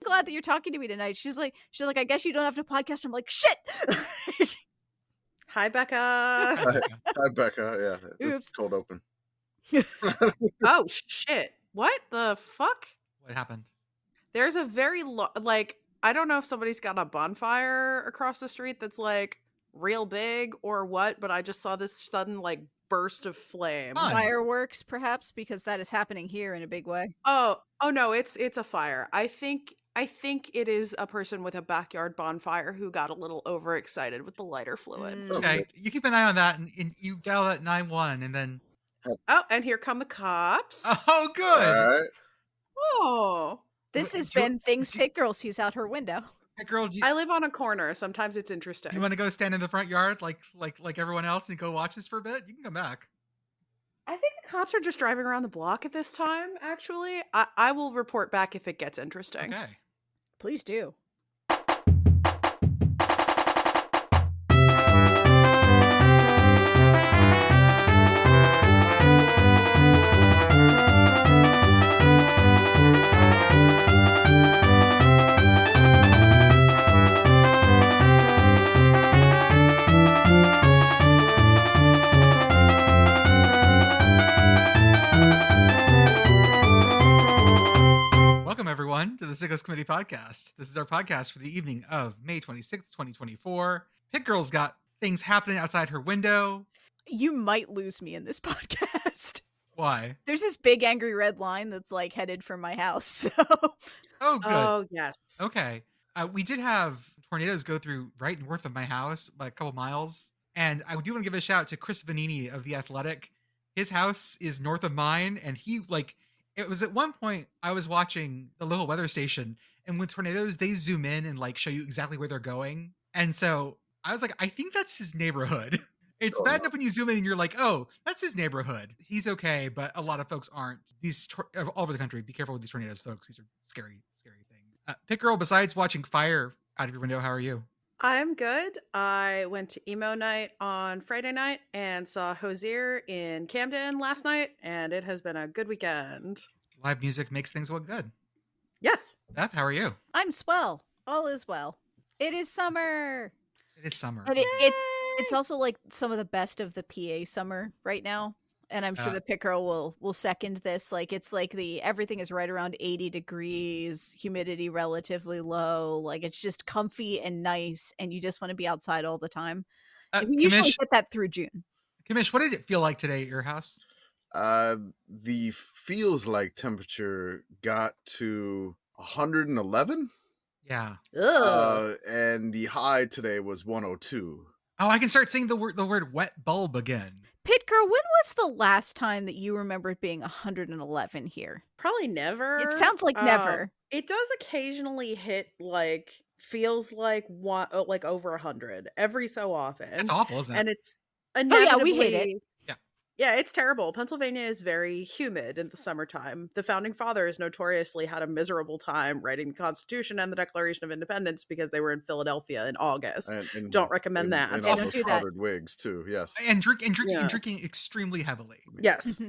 glad that you're talking to me tonight. She's like, I guess you don't have to podcast. I'm like, shit. Hi, Becca. Hi, Becca. Yeah, Oops. it's cold open. Oh, shit. What the fuck? What happened? There's a very, I don't know if somebody's got a bonfire across the street that's, like, real big or what, but I just saw this sudden, like, burst of flame. Fun. Fireworks, perhaps, because that is happening here in a big way. Oh no, it's a fire. I think it is a person with a backyard bonfire who got a little overexcited with the lighter fluid. Okay, you keep an eye on that, and you dial that 911, and then. Oh, and here come the cops. Oh, good. All right. Oh, This has been Things Pitt Girl sees out her window. Hey, girl, I live on a corner. Sometimes it's interesting. do you want to go stand in the front yard like everyone else and go watch this for a bit? You can come back. I think the cops are just driving around the block at this time, actually. I will report back if it gets interesting. Okay. Please do. Welcome, everyone, to the Sickos Committee podcast. This is our podcast for the evening of May 26th, 2024. Pitt Girl's got things happening outside her window. You might lose me in this podcast. Why? There's this big angry red line that's like headed for my house. So Oh, good. Oh, yes. Okay. We did have tornadoes go through right north of my house by a couple miles. And I do want to give a shout out to Chris Vanini of The Athletic. His house is north of mine, and he, it was at one point I was watching the local weather station, and with tornadoes, they zoom in and show you exactly where they're going. And so I was like, I think that's his neighborhood. It's bad enough when you zoom in and you're like, oh, that's his neighborhood. He's okay, but a lot of folks aren't. These all over the country, be careful with these tornadoes, folks. These are scary, scary things. Pitt Girl, besides watching fire out of your window, how are you? I'm good. I went to emo night on Friday night and saw Hozier in Camden last night, and it has been a good weekend. Live music makes things look good. Yes. Beth, how are you? I'm swell. All is well. It is summer. It is summer. But it's also like some of the best of the PA summer right now. And I'm sure the Pitt Girl will second this. It's like everything is right around 80 degrees, humidity relatively low. It's just comfy and nice, and you just want to be outside all the time. We usually get that through June. Commish, what did it feel like today at your house? The feels like temperature got to 111. Yeah. And the high today was 102. Oh, I can start saying the word wet bulb again. Pitt Girl, when was the last time that you remember it being 111 here? Probably never. It sounds like never. It does occasionally hit feels like over 100 every so often. It's awful, isn't it? And it's we hate it. Yeah, it's terrible. Pennsylvania is very humid in the summertime. The founding fathers notoriously had a miserable time writing the Constitution and the Declaration of Independence because they were in Philadelphia in August. And don't recommend that. And Don't also do that. powdered wigs too. Yes. And drinking extremely heavily. Yes.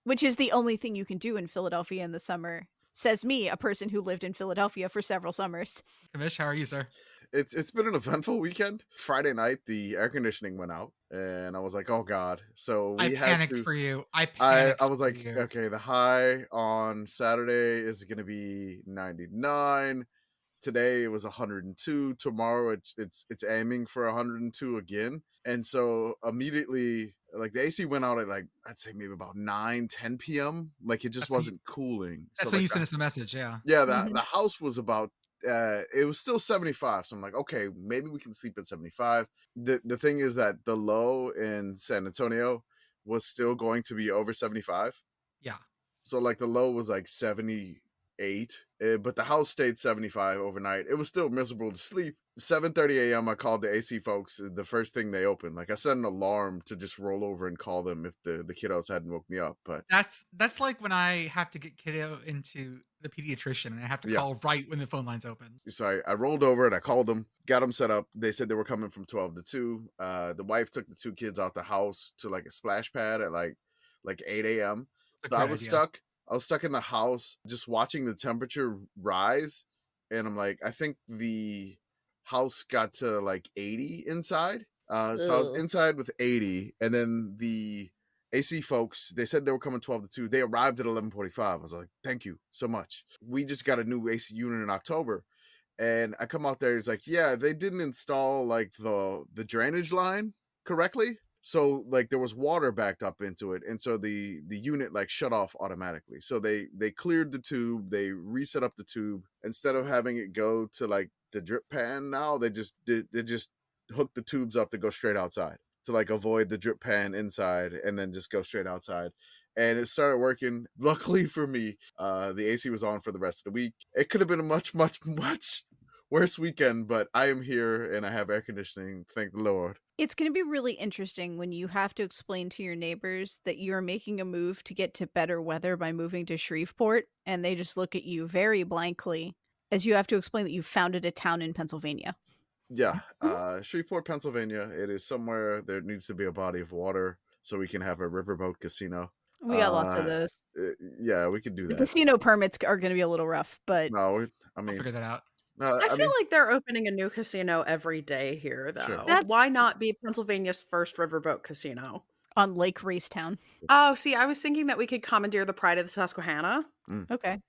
Which is the only thing you can do in Philadelphia in the summer. Says me, a person who lived in Philadelphia for several summers. Commish, how are you, sir? It's been an eventful weekend. Friday night, the air conditioning went out, and I was like, "Oh God!" So I panicked for you. I was like, "Okay, the high on Saturday is going to be 99. Today it was 102. Tomorrow it's aiming for 102 again." And so immediately, the AC went out at I'd say maybe about 9-10 p.m. It just wasn't cooling. That's when you sent us the message. Yeah. Yeah. The house was about. It was still 75, so I'm like, okay, maybe we can sleep at 75. The thing is that the low in San Antonio was still going to be over 75. Yeah. So the low was 78, but the house stayed 75 overnight. It was still miserable to sleep. 7:30 a.m. I called the AC folks. The first thing they opened, I set an alarm to just roll over and call them if the kiddos hadn't woke me up. But that's like when I have to get kiddo into the pediatrician and I have to call right when the phone line's open. So I rolled over and I called them, got them set up. They said they were coming from 12 to 2. The wife took the 2 kids out the house to a splash pad at 8 a.m. So I was stuck I was stuck in the house just watching the temperature rise, and I'm like, I think the house got to like 80 inside. So I was Ugh. inside with 80, and then the AC folks, they said they were coming 12 to 2. They arrived at 11:45. I was like, thank you so much. We just got a new AC unit in October. And I come out there, it's like, yeah, they didn't install like the drainage line correctly. So like there was water backed up into it. And so the unit like shut off automatically. So they cleared the tube, they reset up the tube. Instead of having it go to like the drip pan now, they just hooked the tubes up to go straight outside to like avoid the drip pan inside and then just go straight outside. And it started working. Luckily for me, the AC was on for the rest of the week. It could have been a much worse weekend, but I am here and I have air conditioning. Thank the Lord. It's going to be really interesting when you have to explain to your neighbors that you're making a move to get to better weather by moving to Shreveport, and they just look at you very blankly as you have to explain that you founded a town in Pennsylvania. Yeah, Shreveport, Pennsylvania. It is somewhere there needs to be a body of water so we can have a riverboat casino. We got lots of those. Yeah, we could do The that. casino permits are going to be a little rough, but No, I I'll mean, figure that out. I feel like they're opening a new casino every day here, though. Sure. Why not be Pennsylvania's first riverboat casino? on Lake Racetown. Oh, see, I was thinking that we could commandeer the Pride of the Susquehanna. Okay.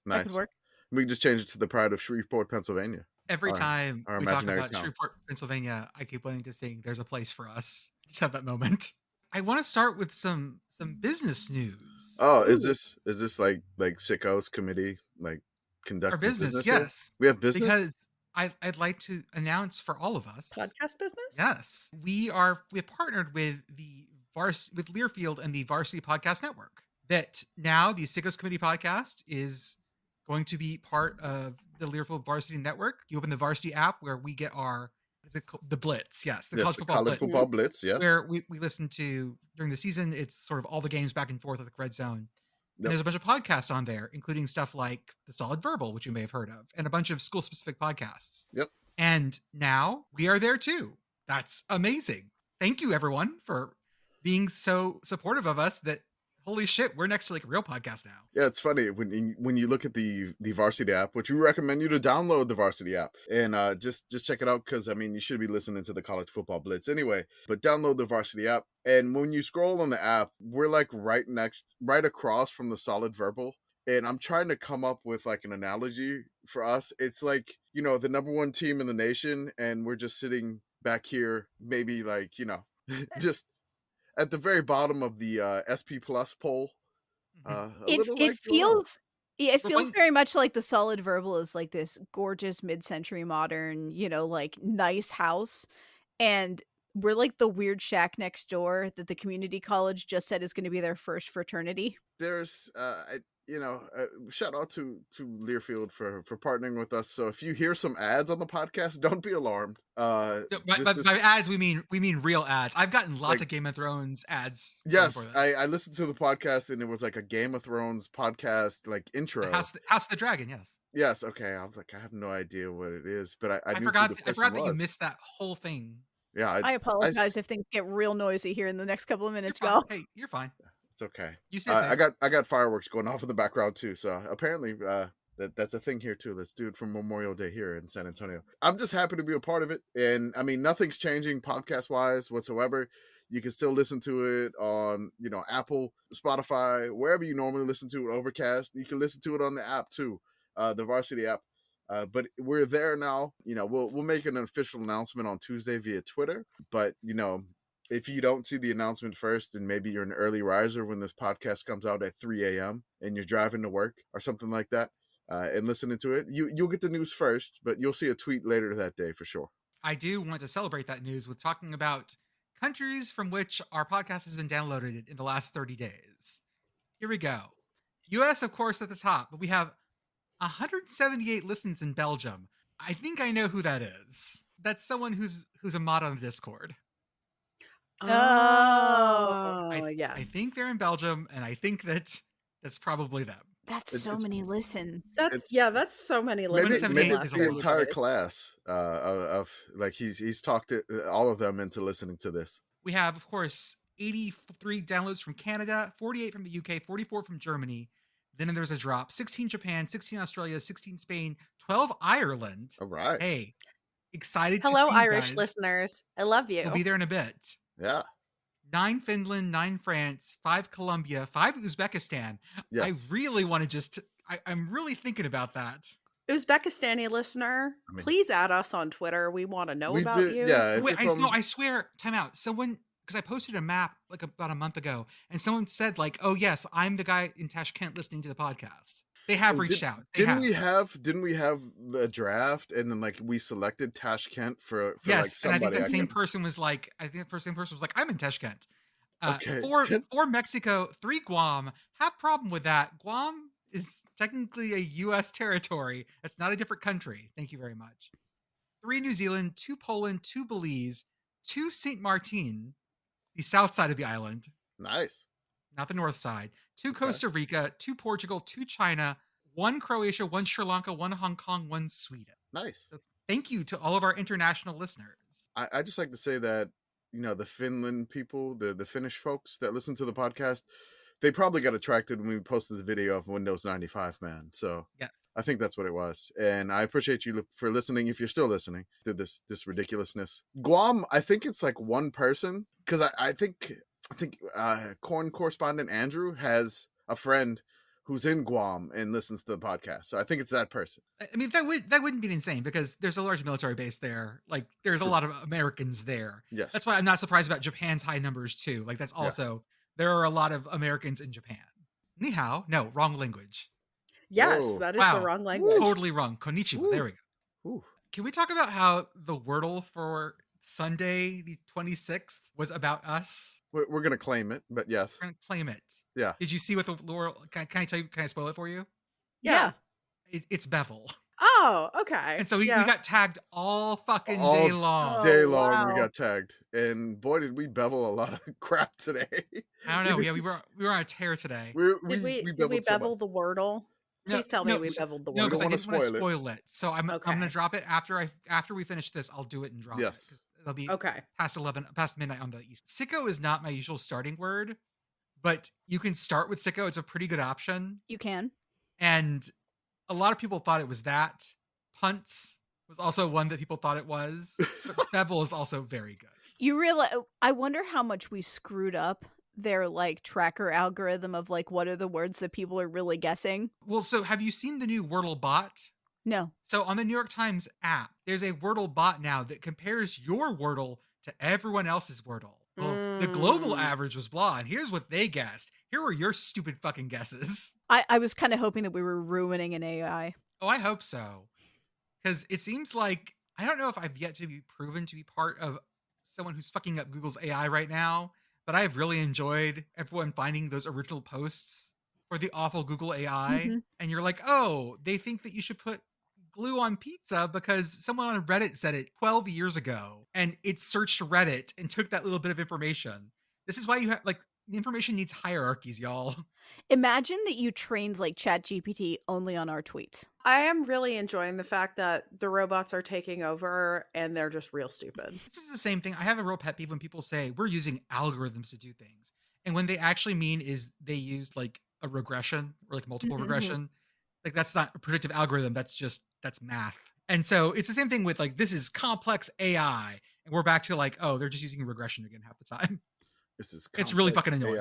nice. That could work. We can just change it to the Pride of Shreveport, Pennsylvania. Every Our- time our we talk imaginary about town. Shreveport, Pennsylvania, I keep wanting to sing "There's a Place for Us." Just have that moment. I want to start with some business news. Oh, is this like Sickos committee like conducting Our business, here? yes. We have business Because I'd like to announce for all of us, Podcast business? yes, we have partnered with with Learfield and the Varsity Podcast Network. That now the Sickos Committee podcast is going to be part of the Learfield Varsity Network. You open the Varsity app where we get the Blitz, yes, the college football Blitz, football blitz, yes. where we listen to during the season. It's sort of all the games back and forth at the Red Zone. Yep. And there's a bunch of podcasts on there, including stuff like The Solid Verbal, which you may have heard of, and a bunch of school-specific podcasts. Yep. And now we are there too. That's amazing. Thank you, everyone, for being so supportive of us that, holy shit, we're next to like a real podcast now. Yeah, it's funny when you look at the Varsity app, which we recommend you to download the Varsity app and just check it out because I mean you should be listening to the college football blitz anyway. But download the Varsity app, and when you scroll on the app, we're like right across from the Solid Verbal. And I'm trying to come up with like an analogy for us. It's like, you know, the number one team in the nation, and we're just sitting back here, maybe like, you know, just at the very bottom of the SP Plus poll. It feels We're feels very much like the Solid Verbal is like this gorgeous mid-century modern, you know, like nice house, and we're like the weird shack next door that the community college just said is going to be their first fraternity. There's shout out to Learfield for partnering with us. So if you hear some ads on the podcast, don't be alarmed. By ads we mean real ads. I've gotten lots of Game of Thrones ads. Yes, I listened to the podcast and it was like a Game of Thrones podcast like intro. House of the Dragon, yes. Yes, okay. I was like, I have no idea what it is, but I knew forgot who the person that you was. missed that whole thing. Yeah, I apologize if things get real noisy here in the next couple of minutes, Mel. Hey, you're fine. It's okay. You say I got fireworks going off in the background too. So apparently that's a thing here too. Let's do it for Memorial Day here in San Antonio. I'm just happy to be a part of it. And I mean, nothing's changing podcast wise whatsoever. You can still listen to it on, you know, Apple, Spotify, wherever you normally listen to it, Overcast. You can listen to it on the app too, the Varsity app. But we're there now. You know, we'll make an official announcement on Tuesday via Twitter. But, you know, if you don't see the announcement first, and maybe you're an early riser when this podcast comes out at 3 a.m. and you're driving to work or something like that and listening to it, you'll get the news first, but you'll see a tweet later that day for sure. I do want to celebrate that news with talking about countries from which our podcast has been downloaded in the last 30 days. Here we go. US, of course, at the top, but we have 178 listens in Belgium. I think I know who that is. That's someone who's a mod on the Discord. Yes. I think they're in Belgium, and I think that's probably them. That's so many listens. That's so many Maybe listens. Maybe it's the 178 entire class of like he's talked all of them into listening to this. We have, of course, 83 downloads from Canada, 48 from the UK, 44 from Germany, Then there's a drop. 16 Japan, 16 Australia, 16 Spain, 12 Ireland. All right. Hey, excited to Hello, see you Irish guys. listeners. I love We'll be you. there in a bit. Yeah. 9 Finland, 9 France, 5 Colombia, 5 Uzbekistan. Yes. I really want to just, I'm really thinking about that. Uzbekistani listener, please add us on Twitter. We want to know about you. Yeah. Wait, no, I swear, time out. Someone, because I posted a map like about a month ago, and someone said like, "Oh yes, I'm the guy in Tashkent listening to the podcast." They have reached out. Didn't we have the draft and then like we selected Tashkent for yes, like somebody? And I think that same person was like, I'm in Tashkent. Okay. 4 Mexico, 3 Guam. Have problem with that. Guam is technically a U.S. territory. It's not a different country. Thank you very much. 3 New Zealand, 2 Poland, 2 Belize, 2 Saint Martin, the south side of the island. Nice. Not the north side. 2 Costa Rica, 2 Portugal, 2 China, 1 Croatia, 1 Sri Lanka, 1 Hong Kong, 1 Sweden. Nice. So thank you to all of our international listeners. I just like to say that, the Finland people, the Finnish folks that listen to the podcast, they probably got attracted when we posted the video of Windows 95, man. So yes, I think that's what it was. And I appreciate you for listening. If you're still listening to this ridiculousness, Guam, I think it's like one person, because I think Corn correspondent Andrew has a friend who's in Guam and listens to the podcast. So I think it's that person. I mean, that wouldn't be insane because there's a large military base there. Like there's a lot of Americans there. Yes. That's why I'm not surprised about Japan's high numbers too. Like that's also, there are a lot of Americans in Japan. Ni hao. No, wrong language. Yes, Whoa. that is the wrong language. Totally wrong. Konnichiwa. Woo. There we go. Ooh. Can we talk about how the Wordle for Sunday, the 26th, was about us? We're going to claim it, but yes. We're going to claim it. Yeah. Did you see what the Laurel? Can I tell you? Can I spoil it for you? Yeah. It's Bevel. Oh, okay. And so we got tagged all fucking day long. Day long, we got tagged, and boy, did we bevel a lot of crap today. I don't know. Yeah, we were on a tear today. Did we bevel the Wordle? Please tell me we beveled the Wordle. No, because I didn't want to spoil spoil it. So I'm gonna drop it after we finish this. I'll do it and drop it. Yes. It'll be okay. past midnight on the east. Sicko is not my usual starting word, but you can start with sicko. It's a pretty good option. You can. And a lot of people thought it was that. Punts was also one that people thought it was. But bevel is also very good. You realize, I wonder how much we screwed up their like tracker algorithm of like what are the words that people are really guessing. Well, so have you seen the new Wordle bot? No. So on the New York Times app, there's a Wordle bot now that compares your Wordle to everyone else's Wordle. Well, the global average was blah, and here's what they guessed. Here were your stupid fucking guesses. I was kind of hoping that we were ruining an AI. Oh, I hope so. Because it seems like, I don't know if I've yet to be proven to be part of someone who's fucking up Google's AI right now, but I've really enjoyed everyone finding those original posts for the awful Google AI. Mm-hmm. And you're like, oh, they think that you should put glue on pizza because someone on Reddit said it 12 years ago, and it searched Reddit and took that little bit of information. This is why you have, like, information needs hierarchies, y'all. Imagine that you trained like ChatGPT only on our tweets. I am really enjoying the fact that the robots are taking over and they're just real stupid. This is the same thing. I have a real pet peeve when people say we're using algorithms to do things. And when they actually mean is they used like a regression or like multiple regression. Like that's not a predictive algorithm. That's math. And so it's the same thing with like, this is complex AI. And we're back to like, oh, they're just using regression again half the time. It's really fucking annoying.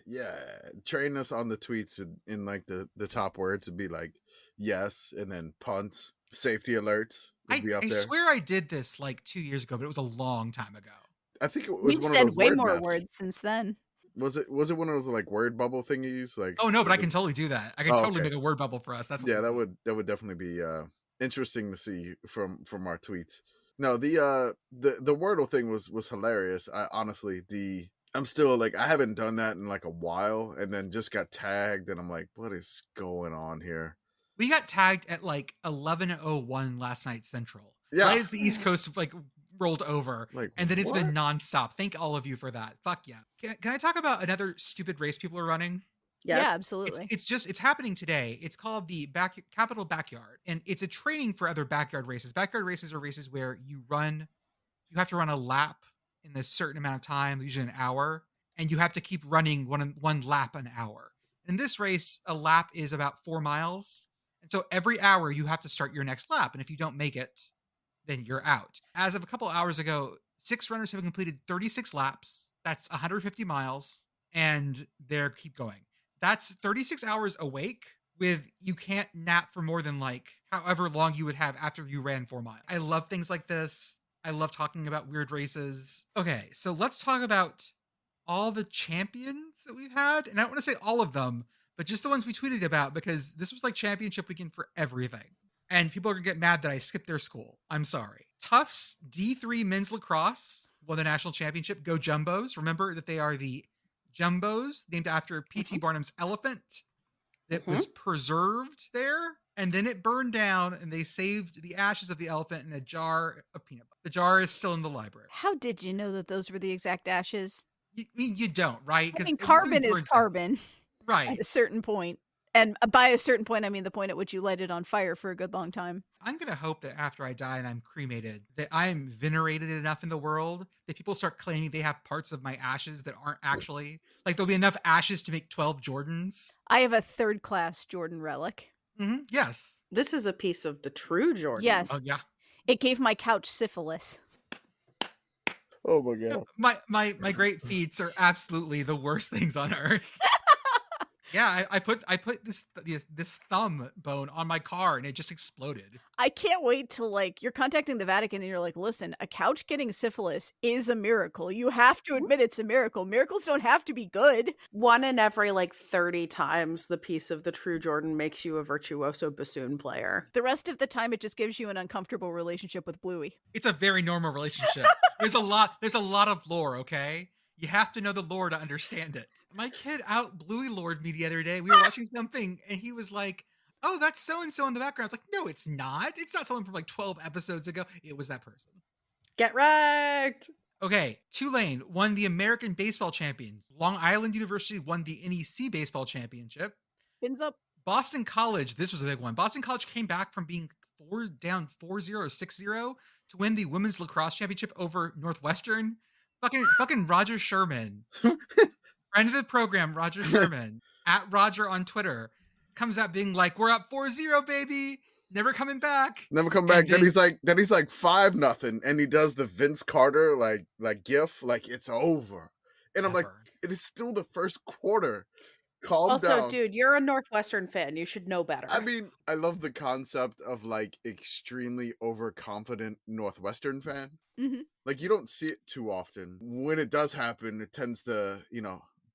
Yeah. Train us on the tweets in like the top words would be like yes, and then punts, safety alerts would be up I there. swear I did this like 2 years ago, but it was a long time ago. I think it was We've one said of those way word more maps. words since then. Was it one of those like word bubble thingies? Like, oh no, but I can totally do that. I can totally make a word bubble for us. That's that would definitely be interesting to see from our tweets. No, the Wordle thing was hilarious. I'm still like, I haven't done that in like a while, and then just got tagged, and I'm like, what is going on here? We got tagged at like 11:01 last night Central. Yeah. Why is the East Coast like rolled over? Like, and then it's been nonstop. Thank all of you for that. Fuck yeah. Can I talk about another stupid race people are running? Yes. Yeah, absolutely. It's happening today. It's called the Capital Backyard, and it's a training for other backyard races. Backyard races are races where you have to run a lap in a certain amount of time, usually an hour, and you have to keep running one lap an hour. In this race, a lap is about 4 miles. And so every hour you have to start your next lap. And if you don't make it, then you're out. As of a couple hours ago, 6 runners have completed 36 laps. That's 150 miles. And they're keep going. That's 36 hours awake with you can't nap for more than like however long you would have after you ran 4 miles. I love things like this. I love talking about weird races. Okay, so let's talk about all the champions that we've had. And I don't want to say all of them, but just the ones we tweeted about, because this was like championship weekend for everything. And people are gonna get mad that I skipped their school. I'm sorry. Tufts D3 men's lacrosse won the national championship. Go Jumbos. Remember that they are the Jumbos, named after P.T. Barnum's elephant that was preserved there. And then it burned down, and they saved the ashes of the elephant in a jar of peanut butter. The jar is still in the library. How did you know that those were the exact ashes? You don't, right? I mean, carbon is carbon. Right. At a certain point. And by a certain point, I mean the point at which you light it on fire for a good long time. I'm going to hope that after I die and I'm cremated, that I am venerated enough in the world that people start claiming they have parts of my ashes that aren't actually. Like, there'll be enough ashes to make 12 Jordans. I have a 3rd class Jordan relic. Yes. This is a piece of the true Jordan. Yes. Oh, yeah. It gave my couch syphilis. Oh my god. My great feats are absolutely the worst things on earth. Yeah, I put this thumb bone on my car and it just exploded. I can't wait till like you're contacting the Vatican and you're like, listen, a couch getting syphilis is a miracle. You have to admit it's a miracle. Miracles don't have to be good. 1 in every like 30 times the piece of the true Jordan makes you a virtuoso bassoon player. The rest of the time it just gives you an uncomfortable relationship with Bluey. It's a very normal relationship. There's a lot of lore, okay? You have to know the lore to understand it. My kid out Bluey Lord me the other day. We were watching something and he was like, oh, that's so-and-so in the background. I was like, no, it's not. It's not someone from like 12 episodes ago. It was that person. Get wrecked. Okay, Tulane won the American Baseball Champion. Long Island University won the NEC Baseball Championship. Fins up. Boston College, this was a big one. Boston College came back from being down 4-0 or 6-0 to win the Women's Lacrosse Championship over Northwestern. Fucking Roger Sherman, friend of the program, Roger Sherman, at Roger on Twitter, comes out being like, we're up 4-0, baby. Never coming back. Never come back. Then he's like 5-0. And he does the Vince Carter like gif, like it's over. And I'm like, it is still the first quarter. Calm down. Also, dude, you're a Northwestern fan. You should know better. I mean, I love the concept of like extremely overconfident Northwestern fan. Mm-hmm. Like you don't see it too often. When it does happen, it tends to,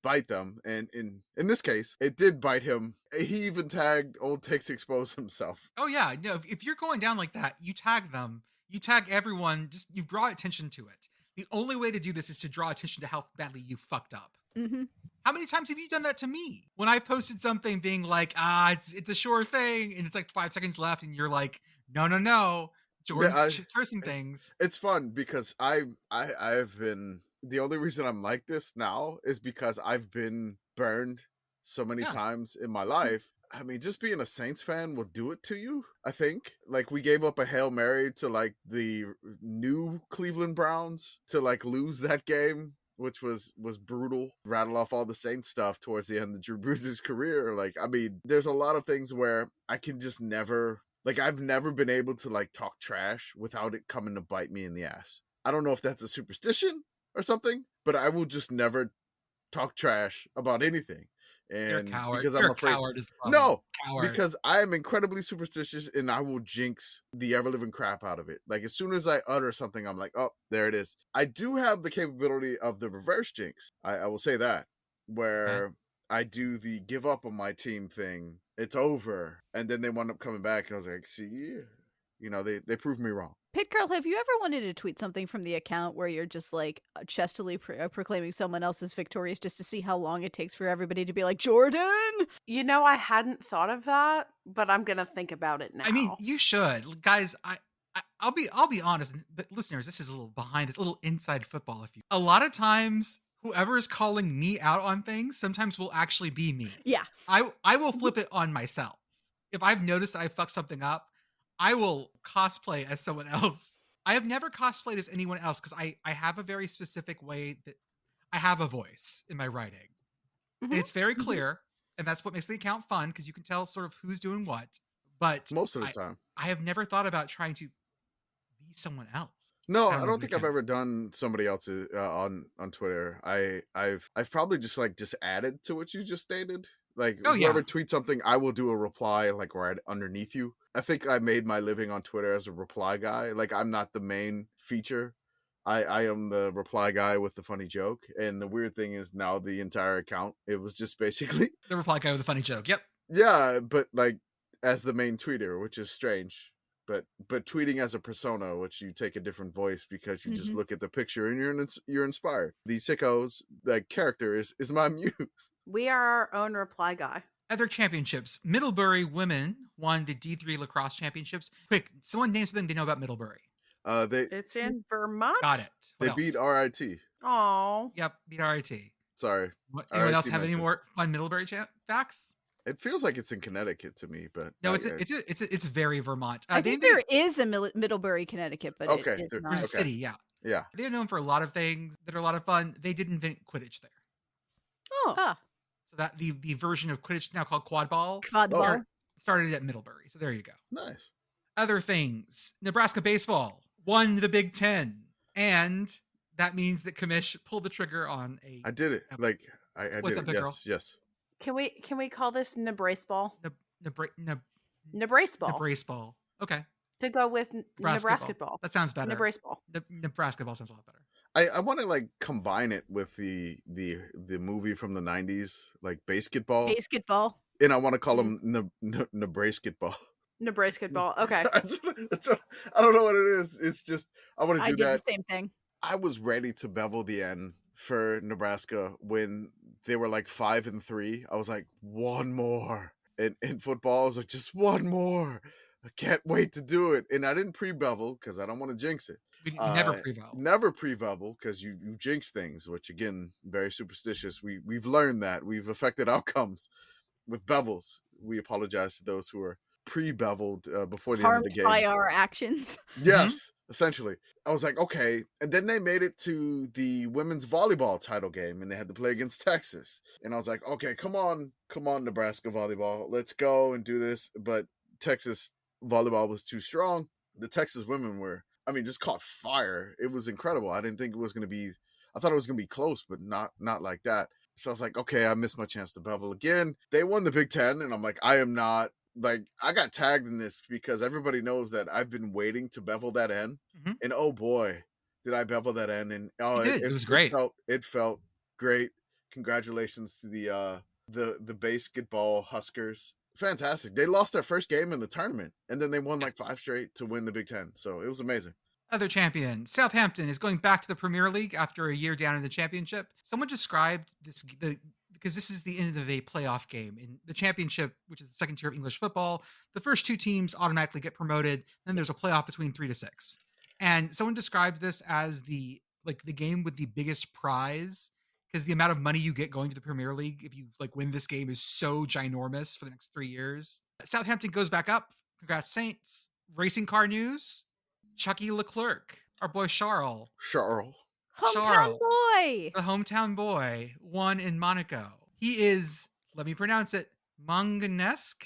bite them. And in this case, it did bite him. He even tagged Old Takes Expose himself. Oh yeah, no, if you're going down like that, you tag them. You tag everyone. Just you draw attention to it. The only way to do this is to draw attention to how badly you fucked up. Mm-hmm. How many times have you done that to me? When I posted something being like, it's a sure thing, and it's like 5 seconds left, and you're like, no, Jordan's cursing things. It's fun because I've been, the only reason I'm like this now is because I've been burned so many times in my life. I mean, just being a Saints fan will do it to you, I think. Like, we gave up a Hail Mary to, like, the new Cleveland Browns to, like, lose that game, which was brutal. Rattle off all the Saints stuff towards the end of Drew Brees' career. Like, I mean, there's a lot of things where I can just never, like, I've never been able to, like, talk trash without it coming to bite me in the ass. I don't know if that's a superstition or something, but I will just never talk trash about anything. And you're a coward. Because you're I'm afraid. Coward is the problem. No, coward. Because I am incredibly superstitious and I will jinx the ever living crap out of it. Like, as soon as I utter something, I'm like, oh, there it is. I do have the capability of the reverse jinx. I will say that, where I do the give up on my team thing. It's over, and then they wound up coming back, and I was like, see, they proved me wrong. Pitt Girl, have you ever wanted to tweet something from the account where you're just like chestily proclaiming someone else is victorious just to see how long it takes for everybody to be like, Jordan? I hadn't thought of that, but I'm gonna think about it now. I mean, you should. Guys, I'll be honest, but listeners, this is a little behind, it's a little inside football. A lot of times, whoever is calling me out on things sometimes will actually be me. Yeah. I will flip it on myself. If I've noticed that I fucked something up, I will cosplay as someone else. I have never cosplayed as anyone else because I have a very specific way that I have a voice in my writing. Mm-hmm. And it's very clear. and that's what makes the account fun because you can tell sort of who's doing what. But most of the time. I have never thought about trying to be someone else. No, I don't think I've ever done somebody else's on Twitter. I've probably just added to what you just stated. Like, whoever tweets something, I will do a reply like right underneath you. I think I made my living on Twitter as a reply guy. Like, I'm not the main feature. I am the reply guy with the funny joke. And the weird thing is now the entire account, it was just basically the reply guy with the funny joke. Yep. Yeah, but like as the main tweeter, which is strange. But tweeting as a persona, which you take a different voice because you just look at the picture and you're inspired. The sickos, that character is my muse. We are our own reply guy. Other championships. Middlebury women won the D3 lacrosse championships. Quick, someone name something they know about Middlebury. It's in Vermont. Got it. They beat RIT. Oh. Yep, beat RIT. Sorry. Anyone else have any more fun Middlebury facts? It feels like it's in Connecticut to me, but no, it's very Vermont. I think there is a Middlebury, Connecticut, but okay, it is not. There's a city, yeah. They're known for a lot of things that are a lot of fun. They did invent Quidditch there. Oh, so that the version of Quidditch now called quad ball started at Middlebury. So there you go. Nice. Other things: Nebraska baseball won the Big Ten, and that means that Commish pulled the trigger on a. I did it. Like I What's did up, it. Girl? Yes. Can we call this Nebraska ball? Nebraska ball. Nebraska ball. Okay. To go with Nebraska ball. That sounds better. Nebraska ball. Nebraska ball sounds a lot better. I want to like combine it with the movie from the 90s, like basketball. Basketball. And I want to call them Nebraska ball. Nebraska ball. Okay. I don't know what it is. It's just I want to do that. The same thing. I was ready to bevel the end for Nebraska when they were like 5-3. I was like, one more. And in football, I was like, just one more. I can't wait to do it. And I didn't pre-bevel because I don't want to jinx it. We never pre-bevel. Never pre-bevel because you jinx things, which again, very superstitious. We've learned that. We've affected outcomes with bevels. We apologize to those who are pre-beveled before the end of the game. Harmed by our actions. Yes, essentially. I was like, okay. And then they made it to the women's volleyball title game and they had to play against Texas. And I was like, okay, come on, Nebraska volleyball. Let's go and do this. But Texas volleyball was too strong. The Texas women just caught fire. It was incredible. I didn't think it was going to be, I thought it was going to be close, but not like that. So I was like, okay, I missed my chance to bevel again. They won the Big Ten. And I'm like, I am not. Like, I got tagged in this because everybody knows that I've been waiting to bevel that end. Mm-hmm. And oh boy, did I bevel that end. And it was great. It felt great. Congratulations to the basketball Huskers. Fantastic. They lost their first game in the tournament and then they won like 5 straight to win the Big Ten. So it was amazing. Other champion, Southampton is going back to the Premier League after a year down in the championship. Someone described this, because this is the end of a playoff game. In the championship, which is the second tier of English football, the first 2 teams automatically get promoted. Then there's a playoff between 3 to 6. And someone described this as the game with the biggest prize, because the amount of money you get going to the Premier League if you win this game is so ginormous for the next 3 years. Southampton goes back up. Congrats, Saints. Racing car news. Chucky Leclerc, our boy Charles. Hometown boy. The hometown boy won in Monaco. He is, let me pronounce it, Manganesque?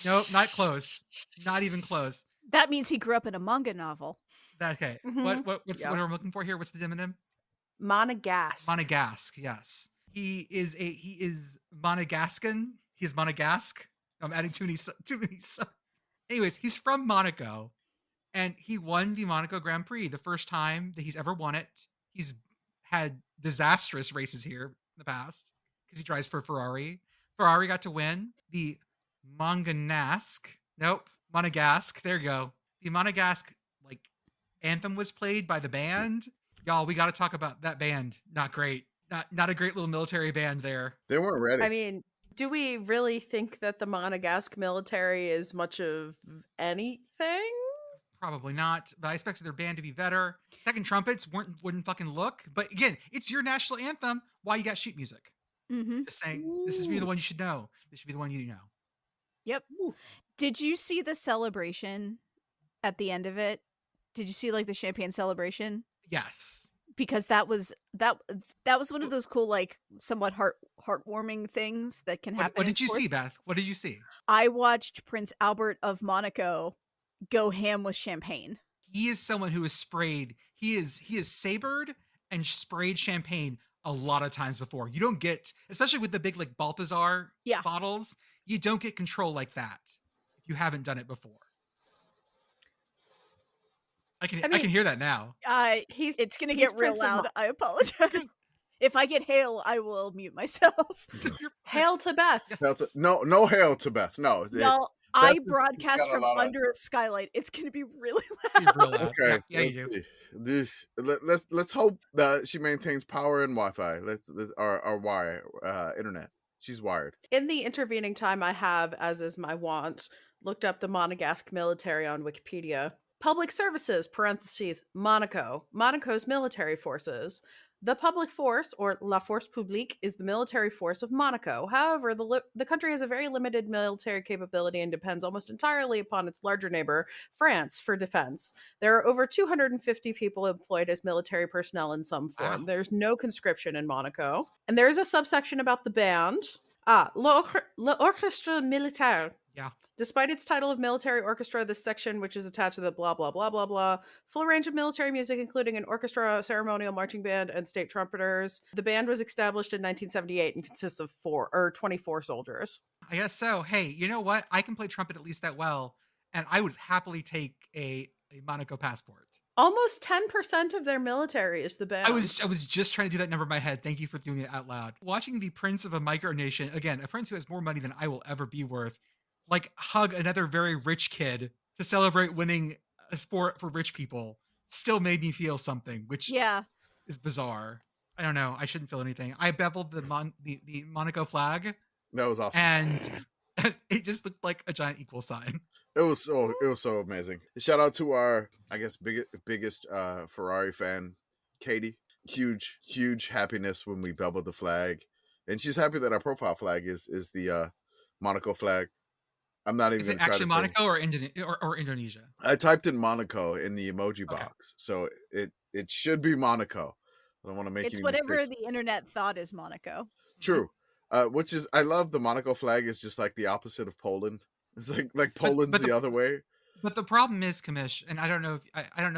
Nope, not close. Not even close. That means he grew up in a manga novel. Okay. Mm-hmm. What I'm looking for here? What's the demonym? Monegasque, yes. He is Monegascan. He is Monegasque. I'm adding too many. Anyways, he's from Monaco. And he won the Monaco Grand Prix, the first time that he's ever won it. He's had disastrous races here in the past because he drives for Ferrari. Ferrari got to win the Monegasque. There you go. The Monegasque anthem was played by the band. Y'all, we got to talk about that band. Not great. Not a great little military band there. They weren't ready. I mean, do we really think that the Monegasque military is much of anything? Probably not, but I expected their band to be better. Second trumpets wouldn't fucking look. But again, it's your national anthem. Why you got sheet music? Mm-hmm. Just saying, this is the one you should know. This should be the one you know. Yep. Ooh. Did you see the celebration at the end of it? Did you see the champagne celebration? Yes. because that was one of those cool, like, somewhat heartwarming things that can happen. What in did you sports. see, Beth? What did you see? I watched Prince Albert of Monaco go ham with champagne. He is someone who is sprayed. He is sabered and sprayed champagne a lot of times before. You don't get, especially with the big like Balthazar Yeah. bottles, you don't get control like that if you haven't done it before. I can hear that now. It's gonna get real loud. I apologize. If I get hail, I will mute myself. Hail to Beth. No hail to Beth. No. Y'all, I broadcast from under a skylight. It's gonna be really loud. Okay. Yeah, you do. Let's hope that she maintains power and Wi-Fi. Let's our wire internet. She's wired. In the intervening time, I have, as is my wont, looked up the Monegasque military on Wikipedia. Public services, parentheses, Monaco. Monaco's military forces. The public force, or La Force Publique, is the military force of Monaco. However, the country has a very limited military capability and depends almost entirely upon its larger neighbor, France, for defense. There are over 250 people employed as military personnel in some form. Wow. There's no conscription in Monaco. And there's a subsection about the band. L'Orchestre Militaire. Yeah. Despite its title of military orchestra, this section, which is attached to the blah, blah, blah, blah, blah, full range of military music, including an orchestra, ceremonial marching band, and state trumpeters. The band was established in 1978 and consists of 24 soldiers. I guess so. Hey, you know what? I can play trumpet at least that well, and I would happily take a Monaco passport. Almost 10% of their military is the band. I was just trying to do that number in my head. Thank you for doing it out loud. Watching the prince of a micronation, again, a prince who has more money than I will ever be worth, like hug another very rich kid to celebrate winning a sport for rich people, still made me feel something, which is bizarre. I don't know. I shouldn't feel anything. I beveled the Monaco flag. That was awesome. And it just looked like a giant equal sign. It was so amazing. Shout out to our, I guess, biggest Ferrari fan, Katie. Huge happiness when we beveled the flag, and she's happy that our profile flag is the Monaco flag. I'm not even. Is it actually Monaco or Indonesia? I typed in Monaco in the emoji box, so it should be Monaco. I don't want to make it's any whatever mistakes. The internet thought is Monaco. True. Which is, I love the Monaco flag is just like the opposite of Poland. It's like Poland's the other way. But the problem is, Commish, and I don't know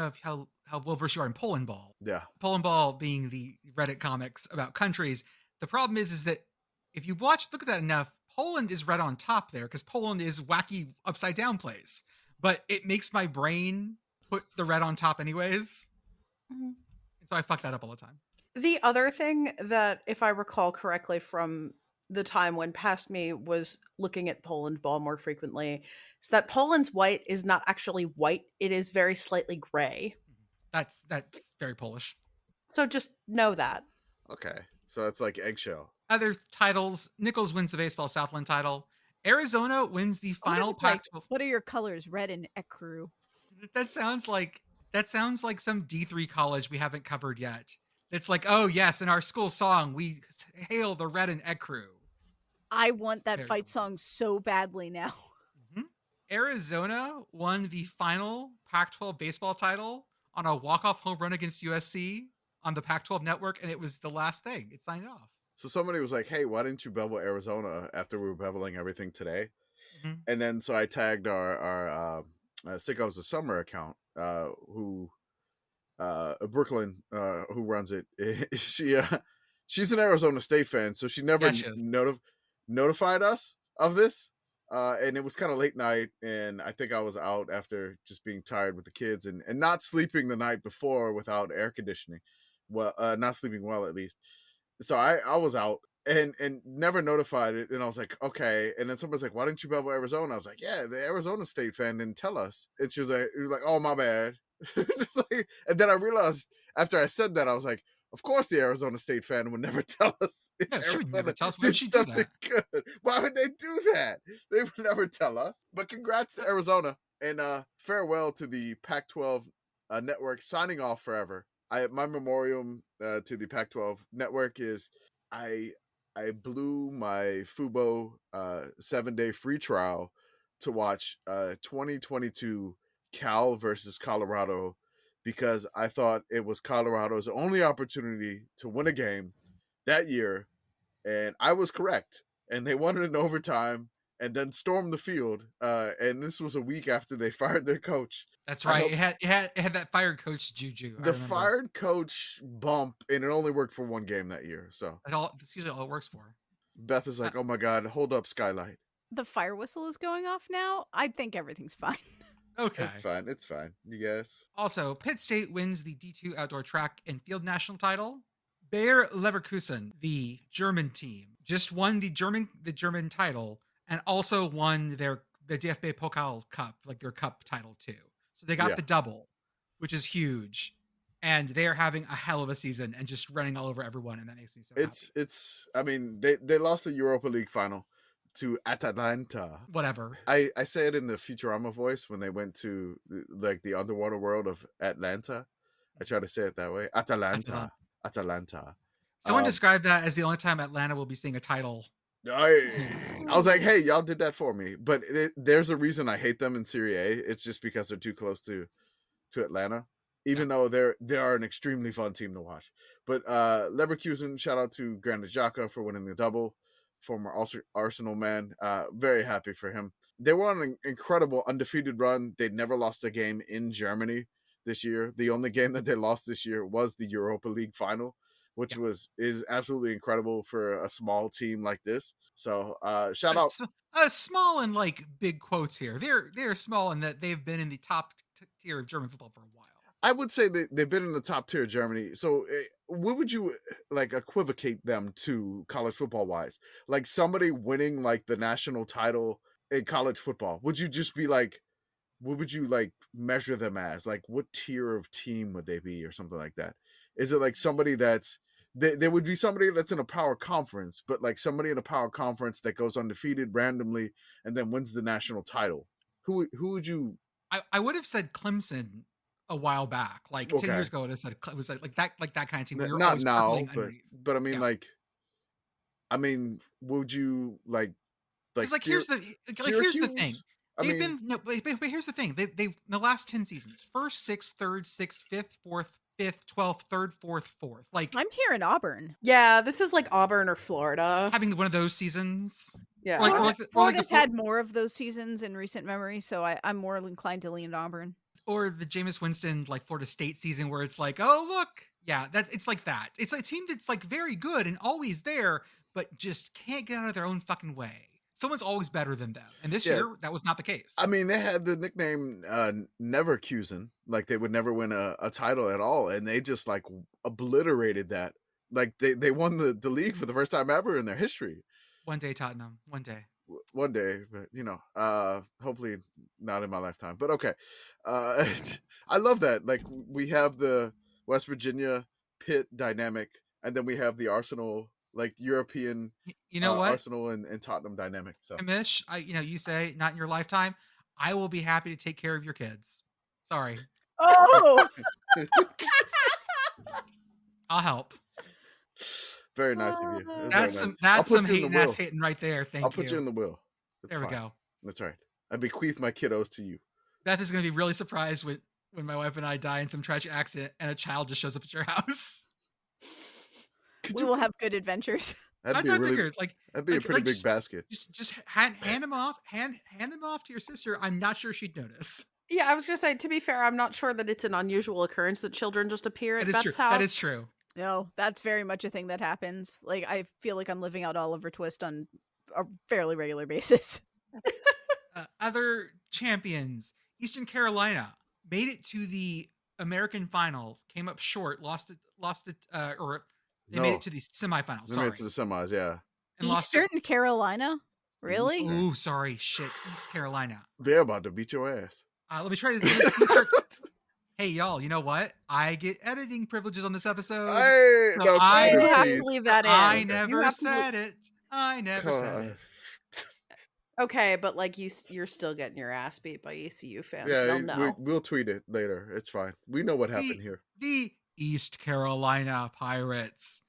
if how well versed you are in Poland Ball. Yeah. Poland Ball being the Reddit comics about countries. The problem is that if you look at that enough, Poland is red on top there because Poland is wacky upside down place. But it makes my brain put the red on top anyways. Mm-hmm. And so I fuck that up all the time. The other thing that, if I recall correctly from the time when past me was looking at Poland Ball more frequently, is that Poland's white is not actually white. It is very slightly gray. That's very Polish. So just know that. Okay. So it's like eggshell. Other titles, Nichols wins the baseball Southland title. Arizona wins the final Pac-12. What are your colors? Red and ecru. That sounds like some D3 college we haven't covered yet. It's like, oh yes, in our school song, we hail the red and ecru. I want that fight song so badly now. Mm-hmm. Arizona won the final Pac-12 baseball title on a walk-off home run against USC on the Pac-12 network, and it was the last thing. It signed off. So somebody was like, hey, why didn't you bevel Arizona after we were beveling everything today? Mm-hmm. And then so I tagged our Sickos of Summer account, who Brooklyn, who runs it. She's an Arizona State fan, so she never notified us of this. And it was kind of late night, and I think I was out after just being tired with the kids and not sleeping the night before without air conditioning. Well, not sleeping well at least. So I was out and never notified it. And I was like, okay. And then somebody's like, why didn't you bevel Arizona? I was like, yeah, the Arizona State fan didn't tell us. And she was like, oh, my bad. And then I realized after I said that, I was like, of course the Arizona State fan would never tell us. Yeah, she would never tell us. Why would she do that? Good. Why would they do that? They would never tell us. But congrats to Arizona. And farewell to the Pac-12 network signing off forever. My memoriam to the Pac-12 network is I blew my Fubo 7-day free trial to watch 2022 Cal versus Colorado because I thought it was Colorado's only opportunity to win a game that year, and I was correct. And they won it in overtime and then stormed the field. And this was a week after they fired their coach. That's right. It had that fired coach juju. The fired coach bump, and it only worked for one game that year. So that's usually all it works for. Beth is like, "Oh my god, hold up, Skylight." The fire whistle is going off now. I think everything's fine. Okay. It's fine. You guys. Also, Pitt State wins the D2 outdoor track and field national title. Bayer Leverkusen, the German team, just won the German title and also won the DFB Pokal Cup, like their cup title too. So they got the double, which is huge. And they are having a hell of a season and just running all over everyone, and that makes me so happy. It's I mean, they lost the Europa League final to Atalanta. Whatever. I say it in the Futurama voice when they went to like the underwater world of Atlanta. I try to say it that way. Atalanta. Someone described that as the only time Atlanta will be seeing a title. I was like, hey, y'all did that for me. But there's a reason I hate them in Serie A. It's just because they're too close to Atlanta. Even though they are an extremely fun team to watch. But Leverkusen, shout out to Granit Xhaka for winning the double. Former Arsenal man. Very happy for him. They were on an incredible undefeated run. They'd never lost a game in Germany this year. The only game that they lost this year was the Europa League final, which is absolutely incredible for a small team like this. So shout out. Small and like big quotes here. They're small in that they've been in the top tier of German football for a while. I would say they've been in the top tier of Germany. So what would you like equivocate them to college football wise? Like somebody winning like the national title in college football. Would you just be like, what would you like measure them as? Like what tier of team would they be or something like that? Is it like somebody that's, there would be somebody that's in a power conference, but like somebody in a power conference that goes undefeated randomly and then wins the national title? Who would you? I would have said Clemson a while back, like 10 years ago. It was like that kind of team. Not now, but I mean, would you like? Here's the thing. Here's the thing. They've in the last 10 seasons, first, sixth, third, sixth, fifth, fourth, fifth, 12th, third, fourth. Like I'm hearing Auburn. Yeah, this is like Auburn or Florida having one of those seasons. Yeah, Florida's had more of those seasons in recent memory, so I'm more inclined to lean Auburn. Or the Jameis Winston like Florida State season where it's like, oh look, it's like that. It's a team that's like very good and always there, but just can't get out of their own fucking way. Someone's always better than them, and this year that was not the case. I mean, they had the nickname Neverkusen, like they would never win a title at all, and they just like obliterated that. Like they won the league for the first time ever in their history. One day, Tottenham. One day. One day, but hopefully not in my lifetime. But okay, I love that. Like we have the West Virginia Pitt dynamic, and then we have the Arsenal, like European. You know what? Arsenal and Tottenham dynamic. So, Commish, you say not in your lifetime. I will be happy to take care of your kids. Sorry. Oh, I'll help. Very nice of you. That's some hating ass hitting right there. I'll put you in the will. There we go. That's right. I bequeath my kiddos to you. Beth is going to be really surprised when my wife and I die in some tragic accident and a child just shows up at your house. We will have good adventures. That'd be a pretty big basket. Just hand them off. Hand them off to your sister. I'm not sure she'd notice. Yeah, I was gonna say. To be fair, I'm not sure that it's an unusual occurrence that children just appear at Beth's house. That is true. No, that's very much a thing that happens. Like I feel like I'm living out Oliver Twist on a fairly regular basis. Other champions, Eastern Carolina made it to the American final, came up short, lost it, made it to the semifinals. They made it to the semis, yeah. And Eastern Carolina? Really? Oh, sorry, shit. East Carolina. They're about to beat your ass. Let me try this. Hey, y'all, you know what? I get editing privileges on this episode. I have to leave that in. I never said it. I never said it. Okay, but like you're still getting your ass beat by ECU fans. Yeah, they'll know. We'll tweet it later. It's fine. We know what happened here. The East Carolina Pirates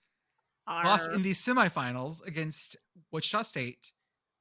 lost in the semifinals against Wichita State,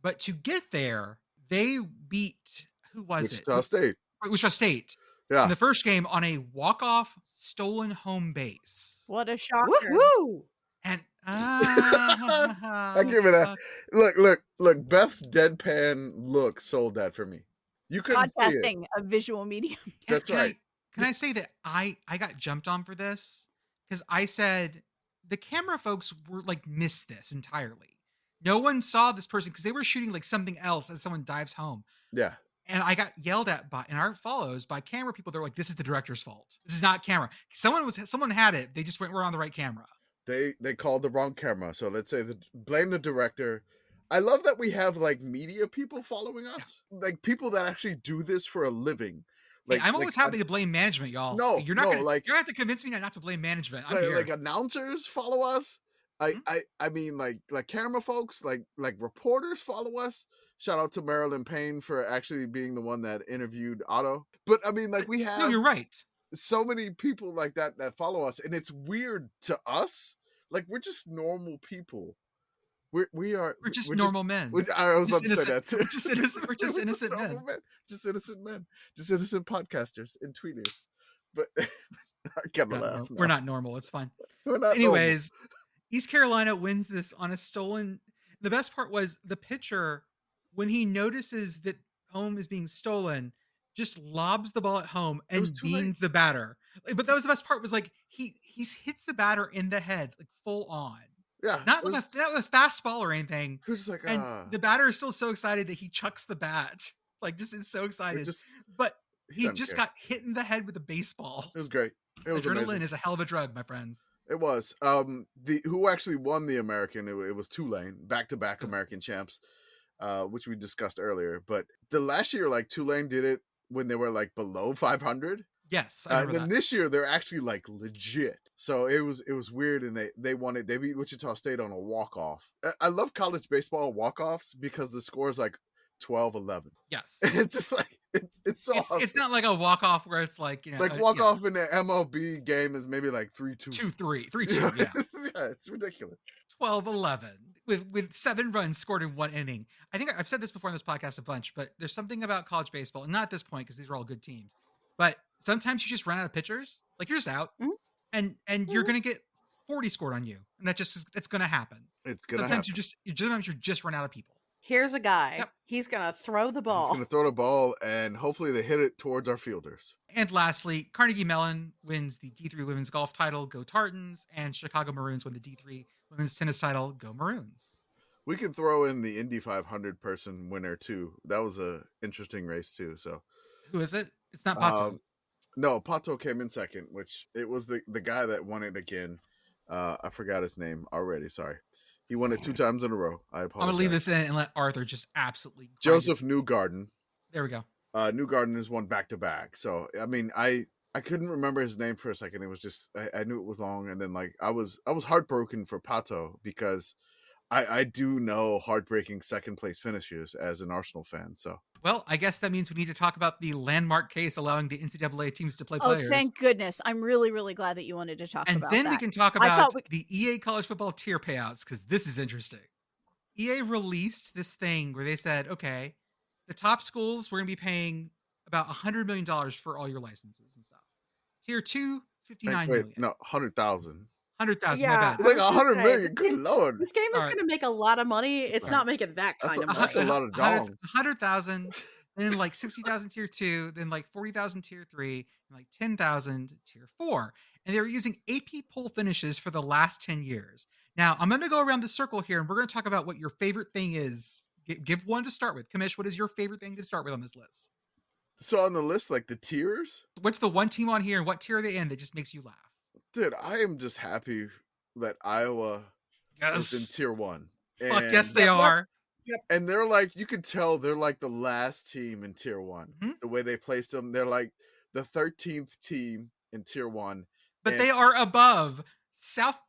but to get there, they beat who was Wichita State. Wichita State. Yeah. in the first game on a walk-off stolen home base. What a shocker. Woohoo! And I give it a look. Beth's deadpan look sold that for me. You couldn't see it. Podcasting, a visual medium. That's right. Can I say that I got jumped on for this because I said the camera folks were like missed this entirely. No one saw this person because they were shooting like something else as someone dives home. Yeah. And I got yelled at in our follows by camera people. They're like, "This is the director's fault. This is not camera. Someone had it. They just weren't on the right camera." They called the wrong camera. So let's say blame the director. I love that we have like media people following us, like people that actually do this for a living. Like, I'm always happy to blame management, y'all. No, you're not gonna, like you have to convince me not to blame management. I'm like, here. like announcers follow us. I mean like camera folks, like reporters follow us. Shout out to Marilyn Payne for actually being the one that interviewed Otto. But I mean, like we have. No, you're right. So many people like that follow us, and it's weird to us. Like we're just normal people. We're just normal men. I was about to say that too. We're just innocent. We're just innocent men. Just innocent men. Just innocent podcasters and tweeters. But I gotta laugh. We're not normal. It's fine. Anyways, East Carolina wins this on a stolen. The best part was the pitcher, when he notices that home is being stolen, just lobs the ball at home and beans the batter. But that was the best part, was like he hits the batter in the head, like full on. Yeah. Not with a fastball or anything. Who's like, and the batter is still so excited that he chucks the bat. Like, just is so excited. But he just got hit in the head with a baseball. It was great. It was adrenaline amazing. Is a hell of a drug, my friends. It was. Who actually won the American? It was Tulane, back-to-back American champs, which we discussed earlier. But the last year, like Tulane did it when they were like below 500. Yes, and then this year they're actually like legit. So it was weird, and they won it. They beat Wichita State on a walk-off. I love college baseball walk-offs because the score is like 12-11. Yes, it's just like it's so awesome. It's not like a walk-off where it's like, you know, like walk-off in the MLB game is maybe like 3-2, 2-3, 3-2. Yeah, yeah, it's ridiculous. 12-11 with 7 runs scored in 1 inning. I think I've said this before in this podcast a bunch, but there's something about college baseball, and not at this point because these are all good teams, but sometimes you just run out of pitchers. Like, you're just out, and you're gonna get 40 scored on you, and that's gonna happen. It's gonna sometimes happen. Sometimes you just run out of people. Here's a guy. Yep. He's gonna throw the ball. He's gonna throw the ball, and hopefully they hit it towards our fielders. And lastly, Carnegie Mellon wins the D3 women's golf title. Go Tartans! And Chicago Maroons win the D3 women's tennis title. Go Maroons! We can throw in the Indy 500 person winner too. That was a interesting race too. So, who is it? It's not Pato. No, Pato came in second, which it was the guy that won it again. I forgot his name already. Sorry. He won it 2 times in a row. I apologize. I'm going to leave this in and let Arthur just absolutely... Joseph Newgarden. There we go. Newgarden has won back-to-back. So, I mean, I couldn't remember his name for a second. It was just... I knew it was long. And then, like, I was heartbroken for Pato because I do know heartbreaking second-place finishes as an Arsenal fan, so... Well, I guess that means we need to talk about the landmark case allowing the NCAA teams to play players. Oh, thank goodness. I'm really, really glad that you wanted to talk about that. And then we can talk about the EA college football tier payouts, because this is interesting. EA released this thing where they said, okay, the top schools, we're going to be paying about $100 million for all your licenses and stuff. Tier 2, $59 million. No, 100,000. 100,000, my bad. Like 100 million. Good Lord. This game is going to make a lot of money. It's not making that kind of money. That's a lot of dong. 100,000, then like 60,000 tier 2, then like 40,000 tier 3, and like 10,000 tier 4. And they were using AP poll finishes for the last 10 years. Now, I'm going to go around the circle here, and we're going to talk about what your favorite thing is. Give one to start with. Commish, what is your favorite thing to start with on this list? So on the list, like the tiers? What's the one team on here, and what tier are they in that just makes you laugh? Dude, I am just happy that Iowa is in tier 1. Fuck yes, they are. Yep. And they're like, you can tell they're like the last team in tier 1. Mm-hmm. The way they placed them, they're like the 13th team in tier 1. But they are above South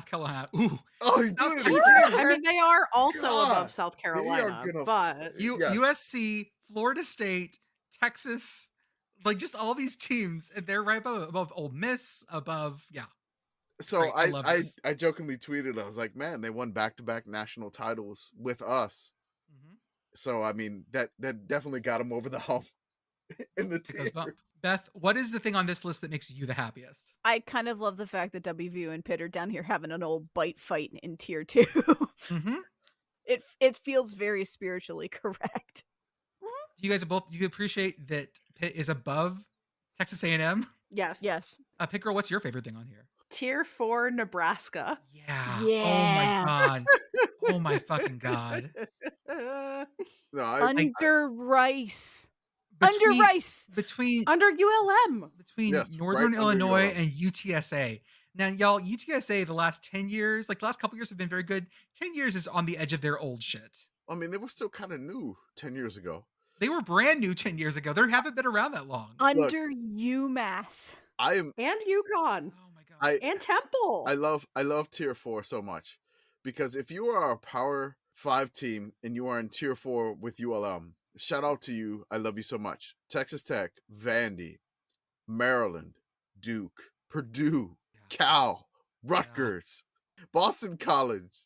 Carolina. Ooh. Oh, he's doing it. I mean, they are also above South Carolina, but USC, Florida State, Texas, like just all these teams, and they're right above Ole Miss, above So I jokingly tweeted, I was like, man, they won back-to-back national titles with us. Mm-hmm. So I mean that definitely got them over the hump. in the It goes bump. tiers. Beth, what is the thing on this list that makes you the happiest? I kind of love the fact that WVU and Pitt are down here having an old bite fight in tier 2. Mm-hmm. It feels very spiritually correct. You guys both, you appreciate that Pitt is above Texas A&M? Yes. Yes. Pitt Girl, what's your favorite thing on here? Tier 4 Nebraska. Yeah. Yeah. Oh my God. Oh my fucking God. No, Under Rice. Between- Under Rice. Between Under ULM. Yes, Northern right under Illinois ULM. and UTSA. Now, y'all, UTSA the last 10 years, like the last couple years have been very good. 10 years is on the edge of their old shit. I mean, they were still kind of new 10 years ago. They were brand new 10 years ago. They haven't been around that long. Under UMass. And UConn. Oh my God. And Temple. I love tier 4 so much, because if you are a power 5 team and you are in tier 4 with ULM, shout out to you. I love you so much. Texas Tech, Vandy, Maryland, Duke, Purdue, Cal, Rutgers, Boston College.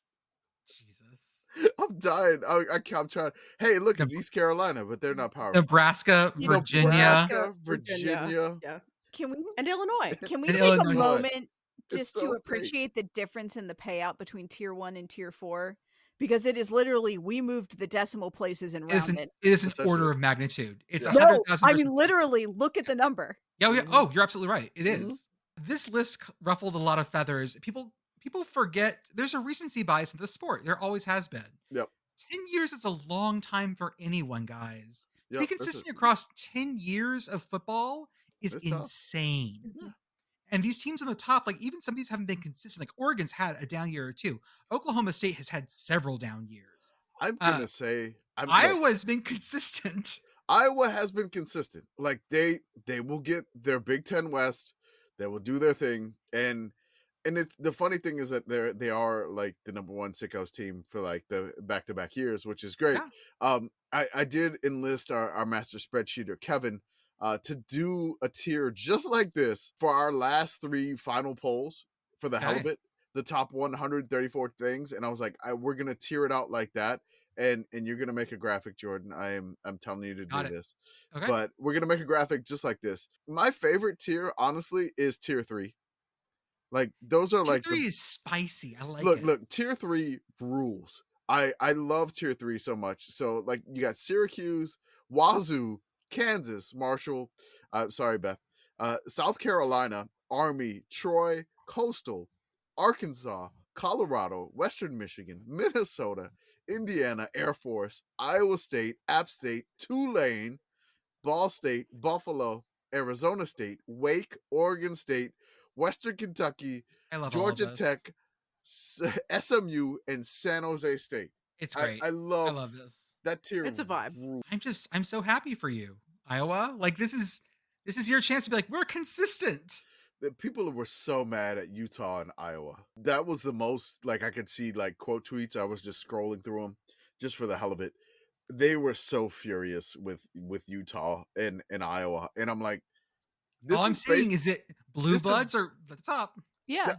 Jesus. I'm dying. I'm trying. Hey, look, it's East Carolina, but they're not power. Nebraska, Virginia. Nebraska, Virginia. Yeah. Can we And Illinois. Can we And take Illinois. a moment It's just so to great. appreciate the difference in the payout between tier 1 and tier 4? Because it is literally, we moved the decimal places and It is rounded. an order of magnitude. It's Yeah. 100,000. I mean, literally, look at the number. Yeah, yeah. Mhm. Oh, you're absolutely right. It Mhm. is. This list ruffled a lot of feathers. People forget there's a recency bias in the sport. There always has been. Yep. 10 years is a long time for anyone, guys. To be Yep, consistent across 10 years of football is It's tough. insane. Yeah. And these teams on the top, like even some of these haven't been consistent. Like Oregon's had a down year or two. Oklahoma State has had several down years. I'm gonna say look, Iowa's been consistent. Iowa has been consistent. Like they will get their Big Ten West. They will do their thing, and it's the funny thing is that they are like the number 1 sickos team for like the back-to-back years, which is great. Yeah. I did enlist our master spreadsheeter Kevin to do a tier just like this for our last 3 final polls for the hell of it, the top 134 things, and I was like, we're gonna tier it out like that. And you're gonna make a graphic, Jordan. I'm telling you to do this. Okay. But we're gonna make a graphic just like this. My favorite tier, honestly, is tier 3. Like those are tier like 3 is spicy. I like it. Look, tier 3 rules. I love tier 3 so much. So like you got Syracuse, Wazoo, Kansas, Marshall, sorry Beth, South Carolina, Army, Troy, Coastal, Arkansas, Colorado, Western Michigan, Minnesota, Indiana, Air Force, Iowa State, App State, Tulane, Ball State, Buffalo, Arizona State, Wake, Oregon State, Western Kentucky, I love Georgia all of this. Tech, SMU, and San Jose State. It's great. I love this. that tier. It's a vibe. I'm so happy for you, Iowa. Like this is your chance to be like, we're consistent. The people were so mad at Utah and Iowa. That was the most, like, I could see like quote tweets. I was just scrolling through them just for the hell of it. They were so furious with Utah and Iowa, and I'm like, all I'm saying is that blue bloods are at the top. Yeah,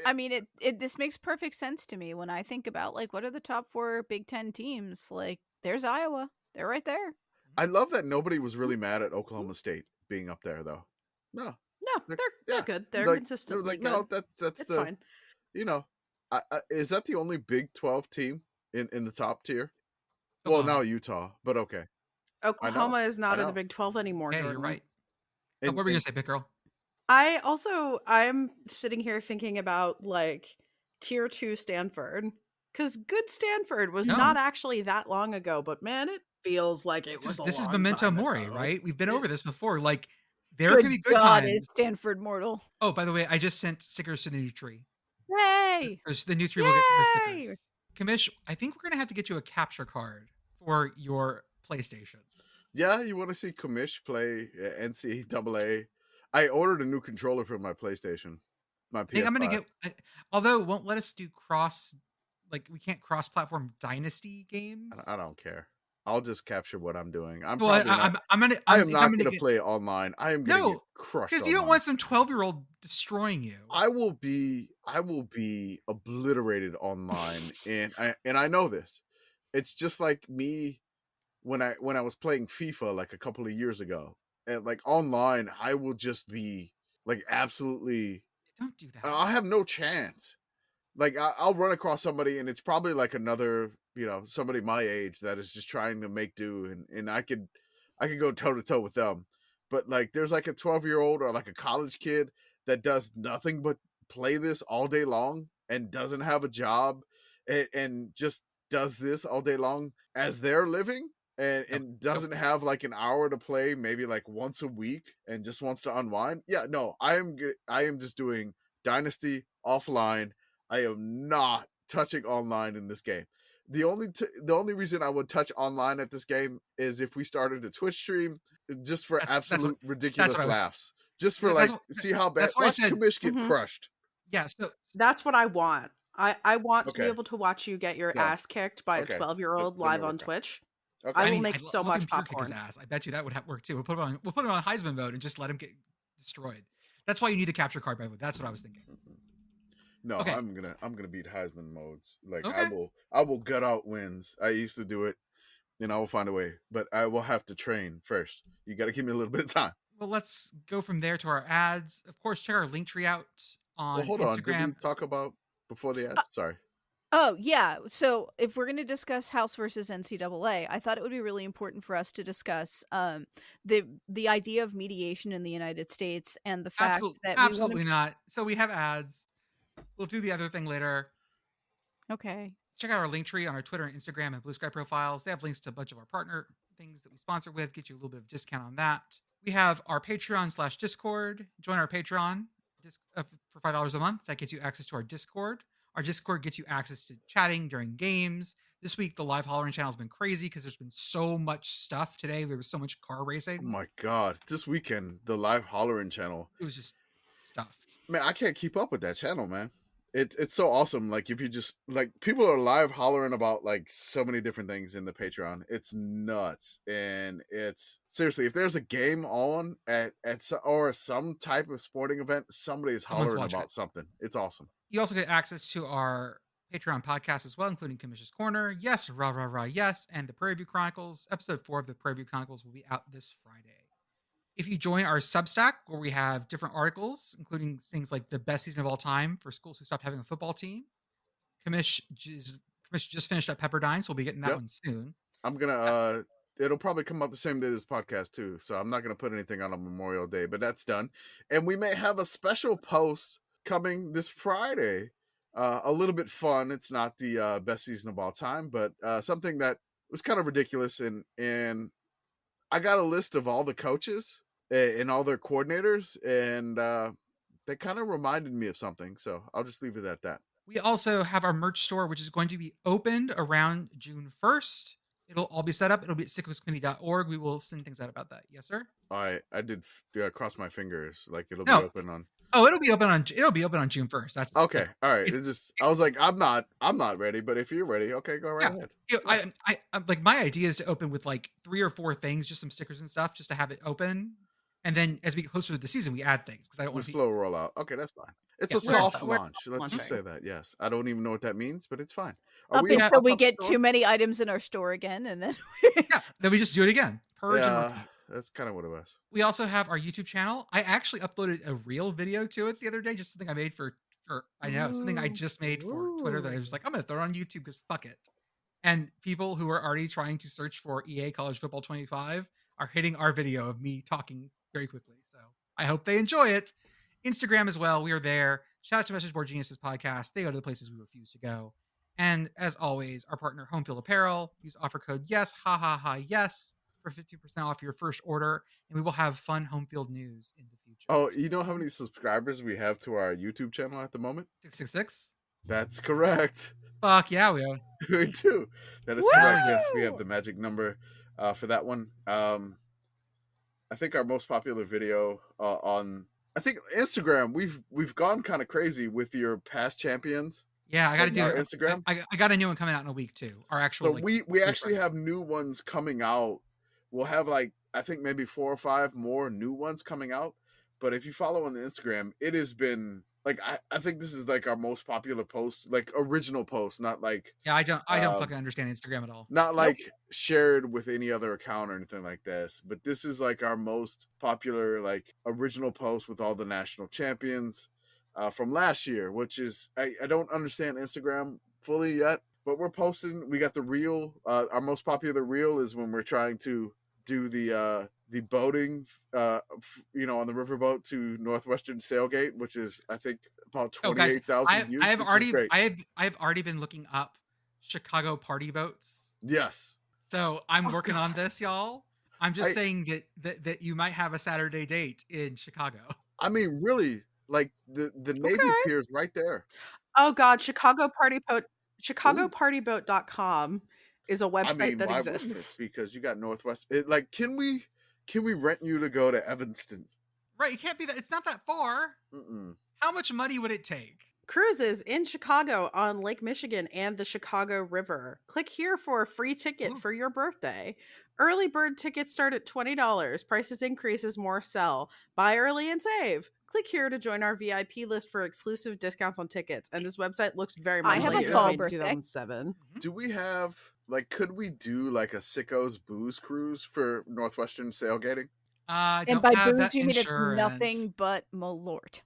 I mean, this makes perfect sense to me when I think about like what are the top 4 Big Ten teams. Like, there's Iowa. They're right there. I love that nobody was really mad at Oklahoma State being up there, though. No, they're good. They're like, consistently it was like, good. no, that's It's fine. You know, is that the only Big 12 team in the top tier? Oklahoma. Well, now Utah, but okay. Oklahoma is not in the Big 12 anymore. Hey, Jordan. you're right. And, what were you gonna say, Pitt Girl? I'm sitting here thinking about like tier 2 Stanford, because good Stanford was not actually that long ago, but man, it feels like it was. This is memento mori, right? We've been over this before. Like there Good can be good God, times. is Stanford mortal? Oh, by the way, I just sent stickers to the new tree. Hey, The new tree will get some more stickers. Commish, I think we're gonna have to get you a capture card for your PlayStation. Yeah, you want to see Commish play NCAA? I ordered a new controller for my PlayStation. My PS5. I think I'm gonna get. Although it won't let us do we can't cross-platform Dynasty games. I don't care. I'll just capture what I'm doing. I'm Well, probably not. I am not going to play online. I am going to get crushed. Because you don't want some 12-year-old destroying you. I will be obliterated online, and I know this. It's just like me when I was playing FIFA like a couple of years ago. like online, I will just be like absolutely. Don't do that. I'll have no chance. Like I'll run across somebody, and it's probably like another, somebody my age that is just trying to make do, and I could go toe to toe with them. But like, there's like a 12-year-old or like a college kid that does nothing but play this all day long and doesn't have a job, and just does this all day long as they're living, and doesn't have like an hour to play maybe like once a week and just wants to unwind. Yeah, no, I am just doing Dynasty offline. I am not touching online in this game. The only reason I would touch online at this game is if we started a Twitch stream just for absolute ridiculous laughs. Just for see how bad. Watch Commish get crushed. Yeah, so that's what I want. I want to be able to watch you get your ass kicked by a 12-year-old live on Twitch. Okay. I will make so much popcorn. His ass. I bet you that would work too. We'll put him on Heisman mode and just let him get destroyed. That's why you need the capture card, by the way. That's what I was thinking. No, okay. I'm gonna beat Heisman modes. Like I will gut out wins. I used to do it, and I will find a way. But I will have to train first. You got to give me a little bit of time. Well, let's go from there to our ads. Of course, check our link tree out on hold Instagram. On. Did we talk about before the ads? Sorry. Oh, yeah. So if we're going to discuss House versus NCAA, I thought it would be really important for us to discuss the idea of mediation in the United States and the fact that absolutely not. So we have ads. We'll do the other thing later. Okay. Check out our link tree on our Twitter and Instagram and Blue Sky profiles. They have links to a bunch of our partner things that we sponsor with. Get you a little bit of discount on that. We have our Patreon/Discord. Join our Patreon for $5 a month. That gets you access to our Discord. Our Discord gets you access to chatting during games. This week, the live hollering channel has been crazy because there's been so much stuff today. There was so much car racing. Oh my God. This weekend, the live hollering channel. It was just stuffed. Man, I can't keep up with that channel, man. It's so awesome. Like, if you just, like, people are live hollering about, like, so many different things in the Patreon. It's nuts. And it's, seriously, if there's a game on or some type of sporting event, somebody's hollering about something. It's awesome. You also get access to our Patreon podcast as well, including Commish's Corner, yes, rah, rah, rah, yes, and the Prairie View Chronicles. Episode 4 of the Prairie View Chronicles will be out this Friday. If you join our Substack, where we have different articles, including things like the best season of all time for schools who stopped having a football team. Commish just finished up Pepperdine, so we'll be getting that one soon. I'm going to, it'll probably come out the same day as this podcast too, so I'm not going to put anything on Memorial Day, but that's done. And we may have a special post coming this Friday, a little bit fun. It's not the best season of all time, but something that was kind of ridiculous. And I got a list of all the coaches and all their coordinators, and they kind of reminded me of something. So I'll just leave it at that. We also have our merch store, which is going to be opened around June 1st. It'll all be set up. It'll be at sickoscommittee.org. We will send things out about that. Yes, sir. I did cross my fingers. Like, it'll be open on. Oh, it'll be open on June 1st. That's okay. All right. I was like, I'm not ready, but if you're ready, okay, go right ahead. I like, my idea is to open with like 3 or 4 things, just some stickers and stuff, just to have it open. And then as we get closer to the season, we add things because I don't want to slow roll out. Okay, that's fine. It's a soft launch. Let's just say that. Yes, I don't even know what that means, but it's fine. Until we get too many items in our store again, and then then we just do it again. Purge and repeat. That's kind of what it was. We also have our YouTube channel. I actually uploaded a reel video to it the other day, just something I made something I just made for Twitter that I was like, I'm going to throw it on YouTube because fuck it. And people who are already trying to search for EA College Football 25 are hitting our video of me talking very quickly. So I hope they enjoy it. Instagram as well. We are there. Shout out to Message Board Geniuses podcast. They go to the places we refuse to go. And as always, our partner Home Field Apparel. Use offer code yes, yes, for 50% off your first order, and we will have fun home field news in the future. Oh, you know how many subscribers we have to our YouTube channel at the moment? 666? That's correct. Fuck yeah, we are. We do. That is correct. Yes, we have the magic number for that one. I think our most popular video on Instagram, we've gone kind of crazy with your past champions. Yeah, I got to do Instagram. I got a new one coming out in a week too. Our actual. So we actually have new ones coming out. We'll have like, I think maybe 4 or 5 more new ones coming out. but if you follow on the Instagram, it has been like I think this is like our most popular post, like original post, not like Yeah, I don't fucking understand Instagram at all. not like shared with any other account or anything like this, but this is like our most popular like original post with all the national champions from last year, which is I don't understand Instagram fully yet, but we're posting. We got the reel. Our most popular reel is when we're trying to do the boating, you know, on the riverboat to Northwestern Sailgate, which is I think about 28,000 views. I have already been looking up Chicago party boats. Yes. So I'm working on this, y'all. I'm just saying that you might have a Saturday date in Chicago. I mean, really, like the Navy Pier is right there. Oh God, ChicagoPartyBoat.com is a website that exists. Because you got Northwest. Like, can we rent you to go to Evanston? Right, it can't be that. It's not that far. How much money would it take? Cruises in Chicago on Lake Michigan and the Chicago River. Click here for a free ticket for your birthday. Early bird tickets start at $20. Prices increase as more sell. Buy early and save. Click here to join our VIP list for exclusive discounts on tickets. And this website looks very much like a fall it birthday. 2007. Do we have could we do like a Sicko's booze cruise for Northwestern sailgating? And by booze you mean it's nothing but Malort.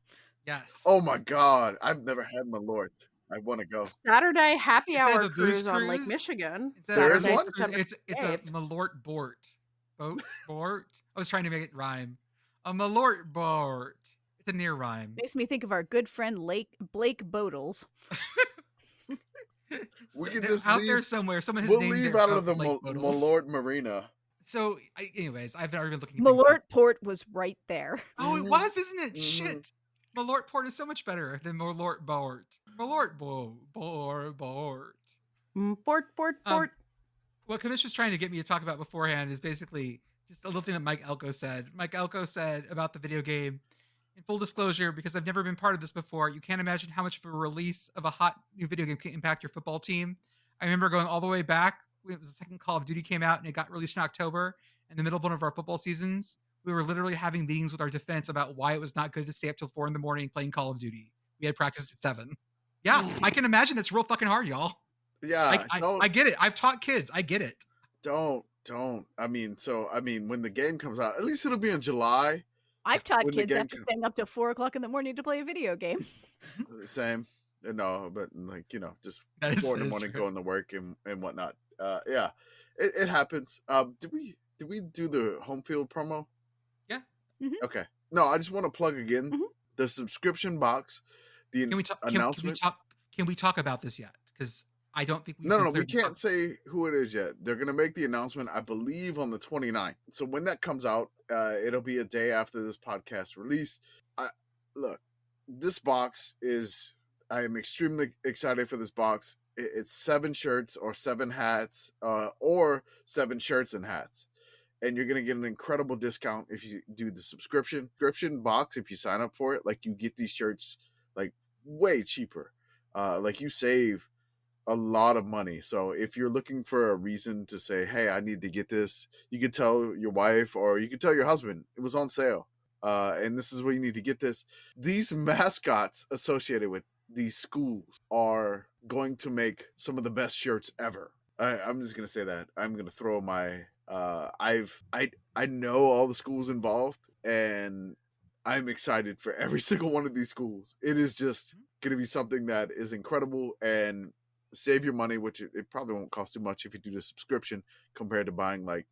Yes. Oh my God, I've never had Malort. I want to go. Saturday happy hour cruise on Lake Michigan. There's one. It's a Malort boat. Boat. I was trying to make it rhyme. A Malort boat. It's a near rhyme. Makes me think of our good friend Blake Bodles. We can just out leave, there somewhere. Someone has we'll named leave out of the Malort Marina. So, anyways, I've already been looking. Malort Port was right there. Oh, it was, isn't it? Shit. Malort Port is so much better than Malort Bort. Malort Bort. Port. What Commish was trying to get me to talk about beforehand is basically just a little thing that Mike Elko said. Mike Elko said about the video game, in full disclosure, because I've never been part of this before, you can't imagine how much of a release of a hot new video game can impact your football team. I remember going all the way back when it was the second Call of Duty came out and it got released in October, in the middle of one of our football seasons. We were literally having meetings with our defense about why it was not good to stay up till 4 a.m. playing Call of Duty. We had practice at 7. Yeah, I can imagine it's real fucking hard, y'all. Yeah, I get it. I've taught kids. I get it. Don't. I mean, when the game comes out, at least it'll be in July. I've taught kids after staying up till 4 o'clock in the morning to play a video game. Same. No, but like, you know, just 4 in the morning going to work and whatnot. Yeah, it happens. Did we do the home field promo? Yeah. Okay. No, I just want to plug again the subscription box. The announcement. Can we talk about this yet? Because I don't think we can't say who it is yet. They're going to make the announcement, I believe, on the 29th. So when that comes out, it'll be a day after this podcast release. Look, this box is, I am extremely excited for this box. It's 7 shirts or 7 hats or 7 shirts and hats. And you're going to get an incredible discount if you do the subscription box. If you sign up for it, like, you get these shirts like way cheaper. Like, you save a lot of money. So if you're looking for a reason to say, hey, I need to get this, you could tell your wife or you could tell your husband it was on sale. And this is where you need to get this. These mascots associated with these schools are going to make some of the best shirts ever. I'm just going to say that. I'm going to throw my, I know all the schools involved, and I'm excited for every single one of these schools. It is just going to be something that is incredible and save your money, which it probably won't cost too much if you do the subscription compared to buying like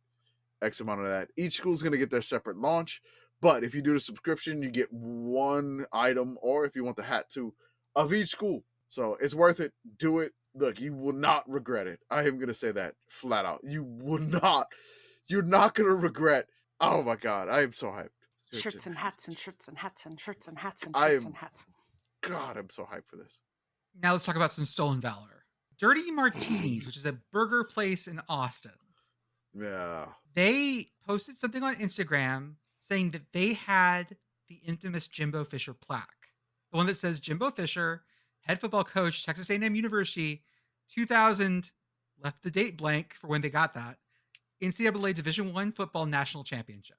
X amount of that. Each school's going to get their separate launch, but if you do the subscription, you get 1 item, or if you want the hat too, of each school. So it's worth it. Do it. Look, you will not regret it. I am going to say that flat out. You will not. You're not going to regret. Oh my God. I am so hyped. Shirts and hats and shirts and hats and shirts and hats and shirts and hats. God, I'm so hyped for this. Now let's talk about some stolen valor. Dirty Martinis, which is a burger place in Austin. Yeah. They posted something on Instagram saying that they had the infamous Jimbo Fisher plaque. The one that says Jimbo Fisher, head football coach, Texas A&M University, 2000, left the date blank for when they got that, NCAA Division I football national championship.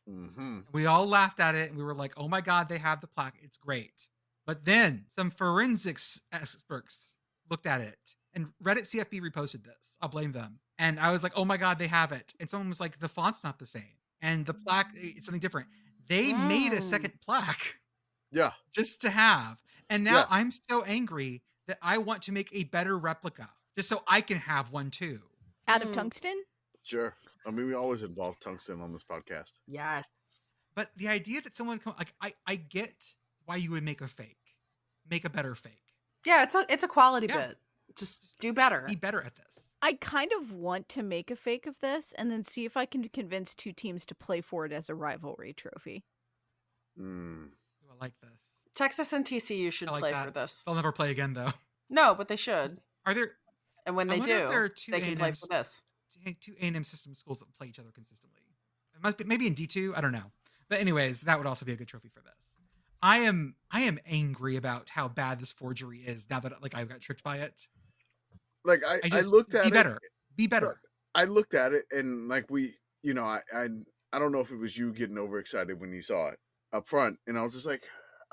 Mm-hmm. We all laughed at it and we were like, oh my God, they have the plaque. It's great. But then some forensics experts looked at it and Reddit CFB reposted this. I'll blame them. And I was like, oh my God, they have it. And someone was like, the font's not the same. And the plaque, it's something different. They made a second plaque. Yeah. Just to have. And now Yeah. I'm so angry that I want to make a better replica just so I can have one too. Out of tungsten? Sure. I mean, we always involve tungsten on this podcast. Yes. But the idea that someone I get why you would make a fake. Make a better fake. Yeah, it's a quality bit. Just do better. Be better at this. I kind of want to make a fake of this and then see if I can convince two teams to play for it as a rivalry trophy. Mm. I like this. Texas and TCU should play for this. They'll never play again though. No, but they should. Are there? And when they do, they can play for this. Two A&M system schools that play each other consistently. It must be maybe in D2. I don't know. But anyways, that would also be a good trophy for this. I am angry about how bad this forgery is now that I got tricked by it. Like I looked at it. Be better. I looked at it and like I don't know if it was you getting overexcited when you saw it up front, and I was just like,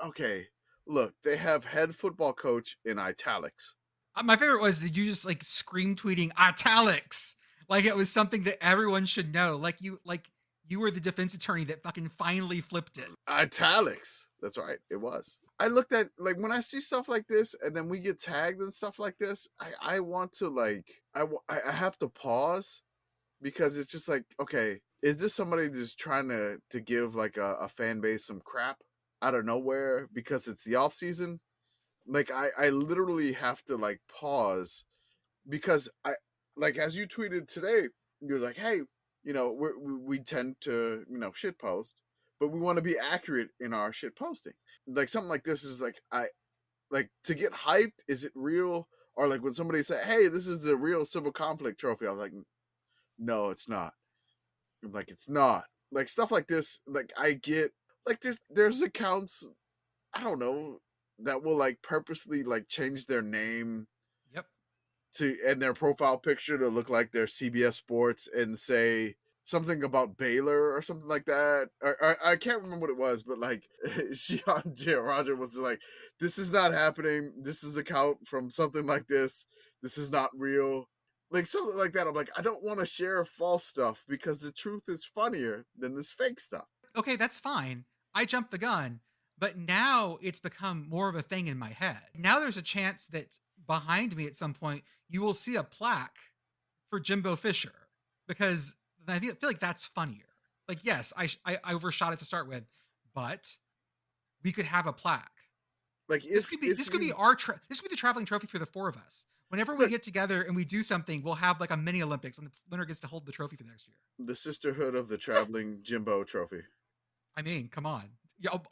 okay, look, they have head football coach in italics. My favorite was that you just scream tweeting italics like it was something that everyone should know. Like you were the defense attorney that fucking finally flipped it. Italics. That's right. It was. I looked at when I see stuff like this and then we get tagged and stuff like this, I want to I have to pause because it's just okay, is this somebody just trying to give a fan base some crap out of nowhere because it's the off season? I literally have to pause because as you tweeted today, you're like, hey, we tend to, shit post, but we want to be accurate in our shit posting. Something like this is to get hyped. Is it real? Or when somebody say, hey, this is the real civil conflict trophy. I was like, no, it's not. I'm like, it's not. Stuff like this. I get there's accounts, I don't know, that will purposely change their name. Yep. And their profile picture to look like they're CBS Sports and say something about Baylor or something like that. Or I can't remember what it was, but Shion Roger was like, this is not happening. This is account from something like this. This is not real. Something like that. I'm like, I don't want to share false stuff because the truth is funnier than this fake stuff. Okay, that's fine. I jumped the gun. But now it's become more of a thing in my head. Now there's a chance that behind me at some point, you will see a plaque for Jimbo Fisher because I feel like that's funnier. Yes, I overshot it to start with, but we could have a plaque. This could be the traveling trophy for the four of us. Whenever we get together and we do something, we'll have a mini Olympics and the winner gets to hold the trophy for the next year. The sisterhood of the traveling Jimbo trophy. I mean, come on.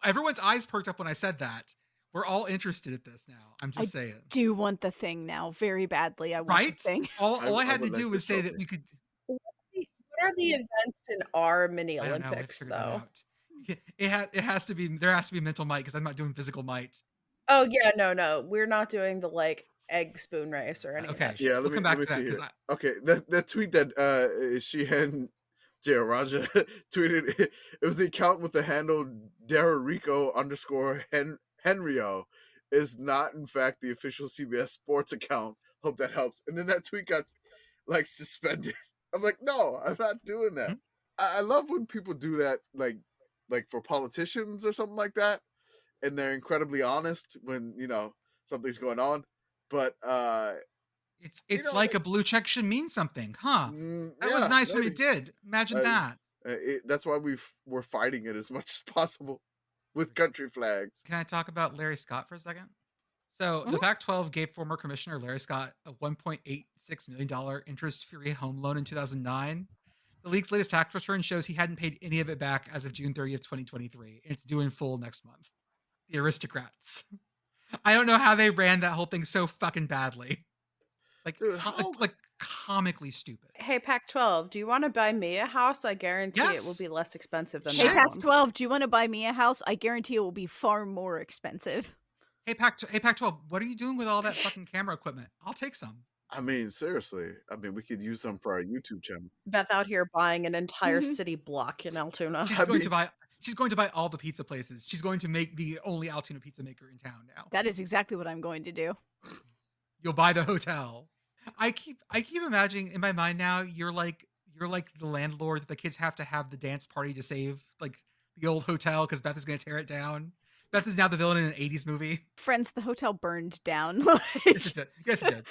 Everyone's eyes perked up when I said that. We're all interested at this now. I'm just saying. Do want the thing now very badly. I want the thing. All I had to do was say that we could. What are the events in our mini Olympics though? It has to be. There has to be mental might because I'm not doing physical might. Oh yeah, no, we're not doing the egg spoon race or anything. Okay, yeah. Let me see here. Okay, that tweet that she and J. Raja tweeted, it was the account with the handle Derrico_Henrio is not in fact the official CBS Sports account. Hope that helps. And then that tweet got suspended. I'm like, no, I'm not doing that. I love when people do that, like for politicians or something like that, and they're incredibly honest when something's going on. But it's a blue check should mean something, huh? That was nice when it did. Imagine that. That's why we're fighting it as much as possible with country flags. Can I talk about Larry Scott for a second? So the Pac-12 gave former commissioner Larry Scott a $1.86 million interest-free home loan in 2009. The league's latest tax return shows he hadn't paid any of it back as of June 30th, 2023. And it's due in full next month. The aristocrats. I don't know how they ran that whole thing so fucking badly. Dude, comically stupid. Hey, Pac-12, do you want to buy me a house? I guarantee it will be less expensive than Hey, that one. Pac-12, do you want to buy me a house? I guarantee it will be far more expensive. Hey, Pac-12, what are you doing with all that fucking camera equipment? I'll take some. I mean, seriously. I mean, we could use them for our YouTube channel. Beth out here buying an entire city block in Altoona. She's going to buy all the pizza places. She's going to make the only Altoona pizza maker in town now. That is exactly what I'm going to do. You'll buy the hotel. I keep imagining in my mind now, you're like the landlord that the kids have to have the dance party to save like the old hotel because Beth is going to tear it down. Beth is now the villain in an 80s movie. Friends, the hotel burned down. Yes, it did.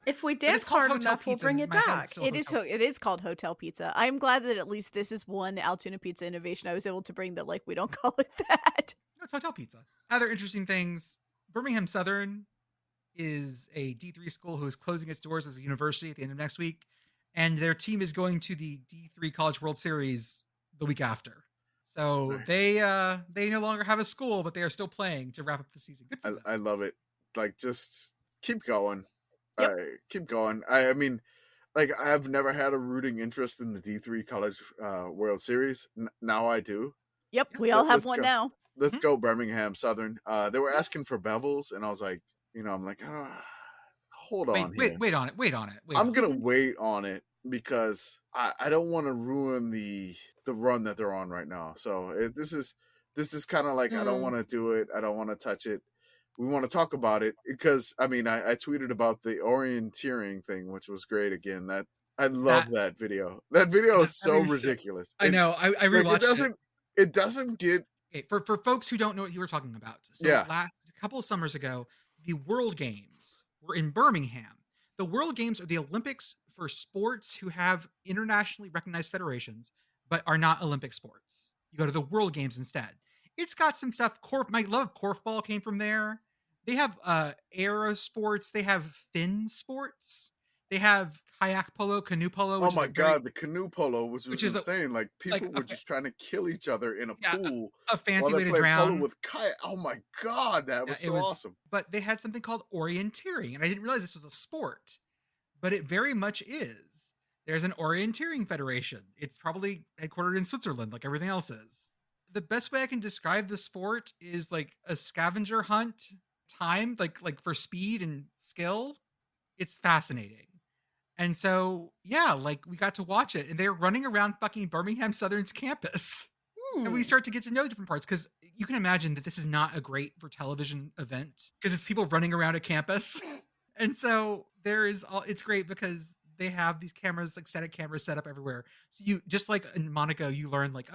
If we dance hard enough, we'll bring it back. It is called hotel pizza. I'm glad that at least this is one Altoona pizza innovation I was able to bring that like we don't call it that. No, it's hotel pizza. Other interesting things, Birmingham Southern is a D3 school who is closing its doors as a university at the end of next week, and their team is going to the D3 College World Series the week after. So they no longer have a school, but they are still playing to wrap up the season. I love it. Like, just keep going. Yep. Keep going. I mean, like, I've never had a rooting interest in the D3 College World Series. Now I do. Yep, we all have one now. Let's go Birmingham Southern. They were asking for bevels, and I was like, I'm like, hold on. Wait on it. I'm gonna wait on it because I don't want to ruin the run that they're on right now. So this is kind of like I don't want to do it. I don't want to touch it. We want to talk about it because I mean I tweeted about the orienteering thing, which was great again. That I love that video. That video is so ridiculous. I know. I rewatched it. It doesn't get for folks who don't know what you were talking about. So a couple of summers ago, the World Games were in Birmingham. The World Games are the Olympics for sports who have internationally recognized federations, but are not Olympic sports. You go to the World Games instead. It's got some stuff. My love of korfball came from there. They have aero sports. They have fin sports. They have kayak polo, canoe polo. Oh my God, the canoe polo was insane. Like people were just trying to kill each other in a pool. A fancy way to drown. Polo with kayak. Oh my God, that was awesome. But they had something called orienteering, and I didn't realize this was a sport, but it very much is. There's an orienteering federation. It's probably headquartered in Switzerland, like everything else is. The best way I can describe the sport is like a scavenger hunt timed, like for speed and skill. It's fascinating. And so, like we got to watch it, and they're running around fucking Birmingham Southern's campus. And we start to get to know different parts because you can imagine that this is not a great for television event because it's people running around a campus. And so it's great because they have these cameras, like static cameras set up everywhere. So you, just like in Monaco, you learn like,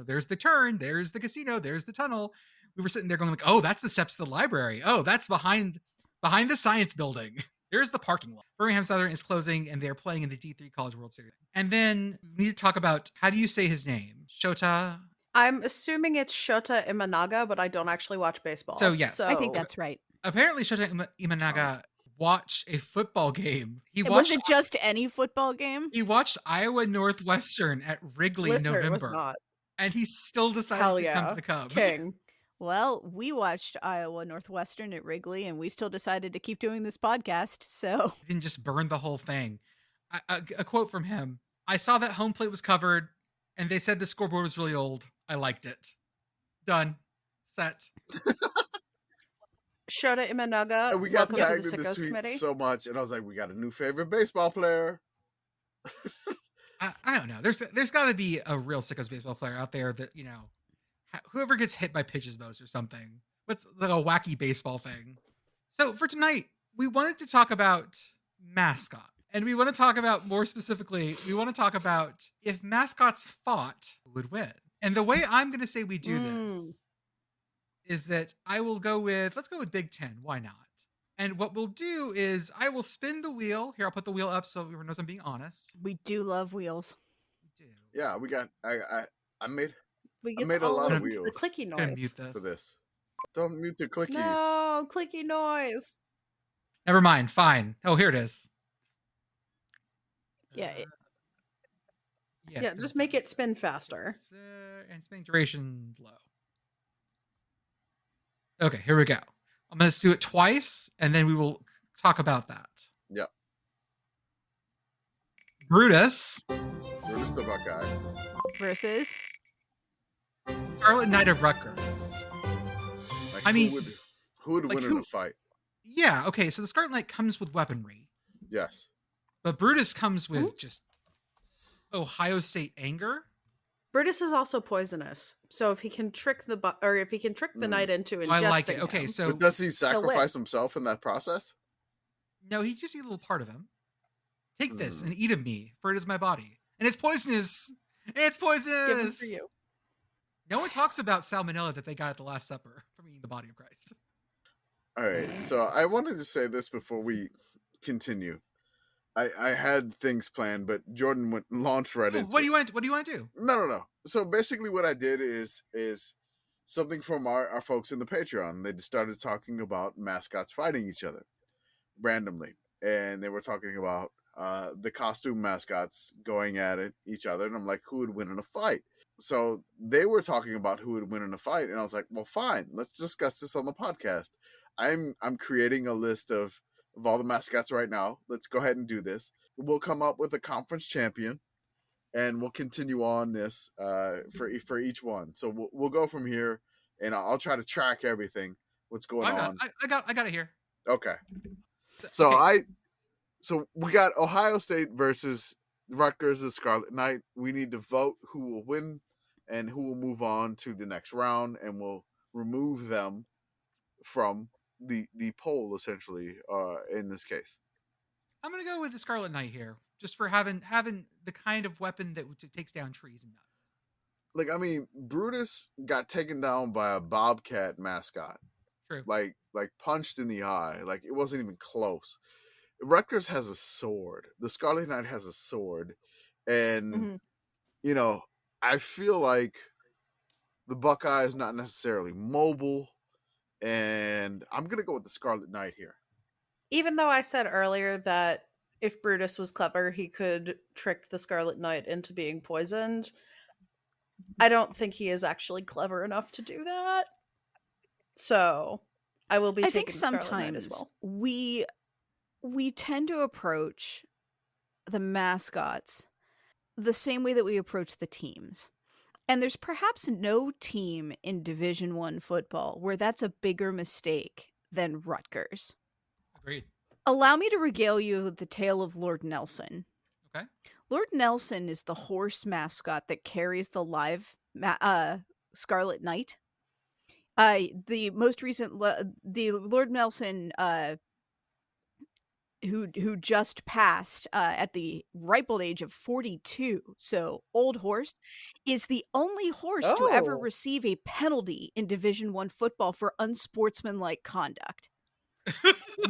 there's the turn, there's the casino, there's the tunnel. We were sitting there going like, oh, that's the steps to the library. Oh, that's behind the science building. There's the parking lot. Birmingham Southern is closing, and they're playing in the D3 College World Series. And then we need to talk about, how do you say his name? Shota? I'm assuming it's Shota Imanaga, but I don't actually watch baseball. So, yes. I think that's right. Apparently, Shota Imanaga watched a football game. Was it just any football game? He watched Iowa Northwestern at Wrigley in November. It was not. And he still decided to come to the Cubs. King. Well, we watched Iowa Northwestern at Wrigley, and we still decided to keep doing this podcast, so... He didn't just burn the whole thing. A quote from him. I saw that home plate was covered, and they said the scoreboard was really old. I liked it. Done. Set. Shota Imanaga. And we got tagged in this tweet so much, and I was like, we got a new favorite baseball player. I don't know. There's got to be a real sickos baseball player out there that, whoever gets hit by pitches most or something. What's like a wacky baseball thing? So for tonight, we wanted to talk about mascots. And we want to talk about, more specifically, if mascots fought, who would win? And the way I'm going to say we do this is that let's go with Big Ten. Why not? And what we'll do is I will spin the wheel. Here, I'll put the wheel up so everyone knows I'm being honest. We do love wheels. We do. Yeah, we got, I made a lot of wheels. The clicky noise. Mute this. For this. Don't mute the clickies. No, clicky noise. Never mind. Fine. Oh, here it is. Yeah. Yes, just make it spin faster. And spinning duration low. Okay, here we go. I'm going to do it twice, and then we will talk about that. Yep. Brutus the Buckeye. Versus Scarlet Knight of Rutgers. Who would win in a fight? Yeah, okay, so the Scarlet Knight comes with weaponry. Yes. But Brutus comes with just Ohio State anger. Brutus is also poisonous, so if he can trick the knight into ingesting I like it. Okay, him, so but does he sacrifice himself in that process? No, he just eat a little part of him. Take this and eat of me, for it is my body, and it's poisonous. It's poisonous. Given for you. No one talks about salmonella that they got at the Last Supper from eating the body of Christ. All right, so I wanted to say this before we continue. I had things planned, but Jordan launched right into What do you want to do? No. So basically what I did is something from our folks in the Patreon. They just started talking about mascots fighting each other randomly. And they were talking about the costume mascots going at each other. And I'm like, who would win in a fight? So they were talking about who would win in a fight. And I was like, well, fine. Let's discuss this on the podcast. I'm creating a list of all the mascots right now. Let's go ahead and do this. We'll come up with a conference champion, and we'll continue on this for each one. So we'll go from here, and I'll try to track everything. What's going on? I got it here. Okay. So we got Ohio State versus Rutgers and Scarlet Knight. We need to vote who will win and who will move on to the next round, and we'll remove them from the poll, essentially, in this case. I'm gonna go with the Scarlet Knight here, just for having the kind of weapon that takes down trees and nuts. Like, I mean, Brutus got taken down by a bobcat mascot. True. Like punched in the eye. Like, it wasn't even close. Rutgers has a sword. The Scarlet Knight has a sword. And, you know, I feel like the Buckeye is not necessarily mobile. And I'm going to go with the Scarlet Knight here. Even though I said earlier that if Brutus was clever, he could trick the Scarlet Knight into being poisoned, I don't think he is actually clever enough to do that. So I will be taking the Scarlet Knight as well. We tend to approach the mascots the same way that we approach the teams. And there's perhaps no team in Division I football where that's a bigger mistake than Rutgers. Agreed. Allow me to regale you with the tale of Lord Nelson. Okay. Lord Nelson is the horse mascot that carries the live Scarlet Knight. The most recent, the Lord Nelson, who just passed at the ripe old age of 42, so old horse, is the only horse to ever receive a penalty in Division I football for unsportsmanlike conduct.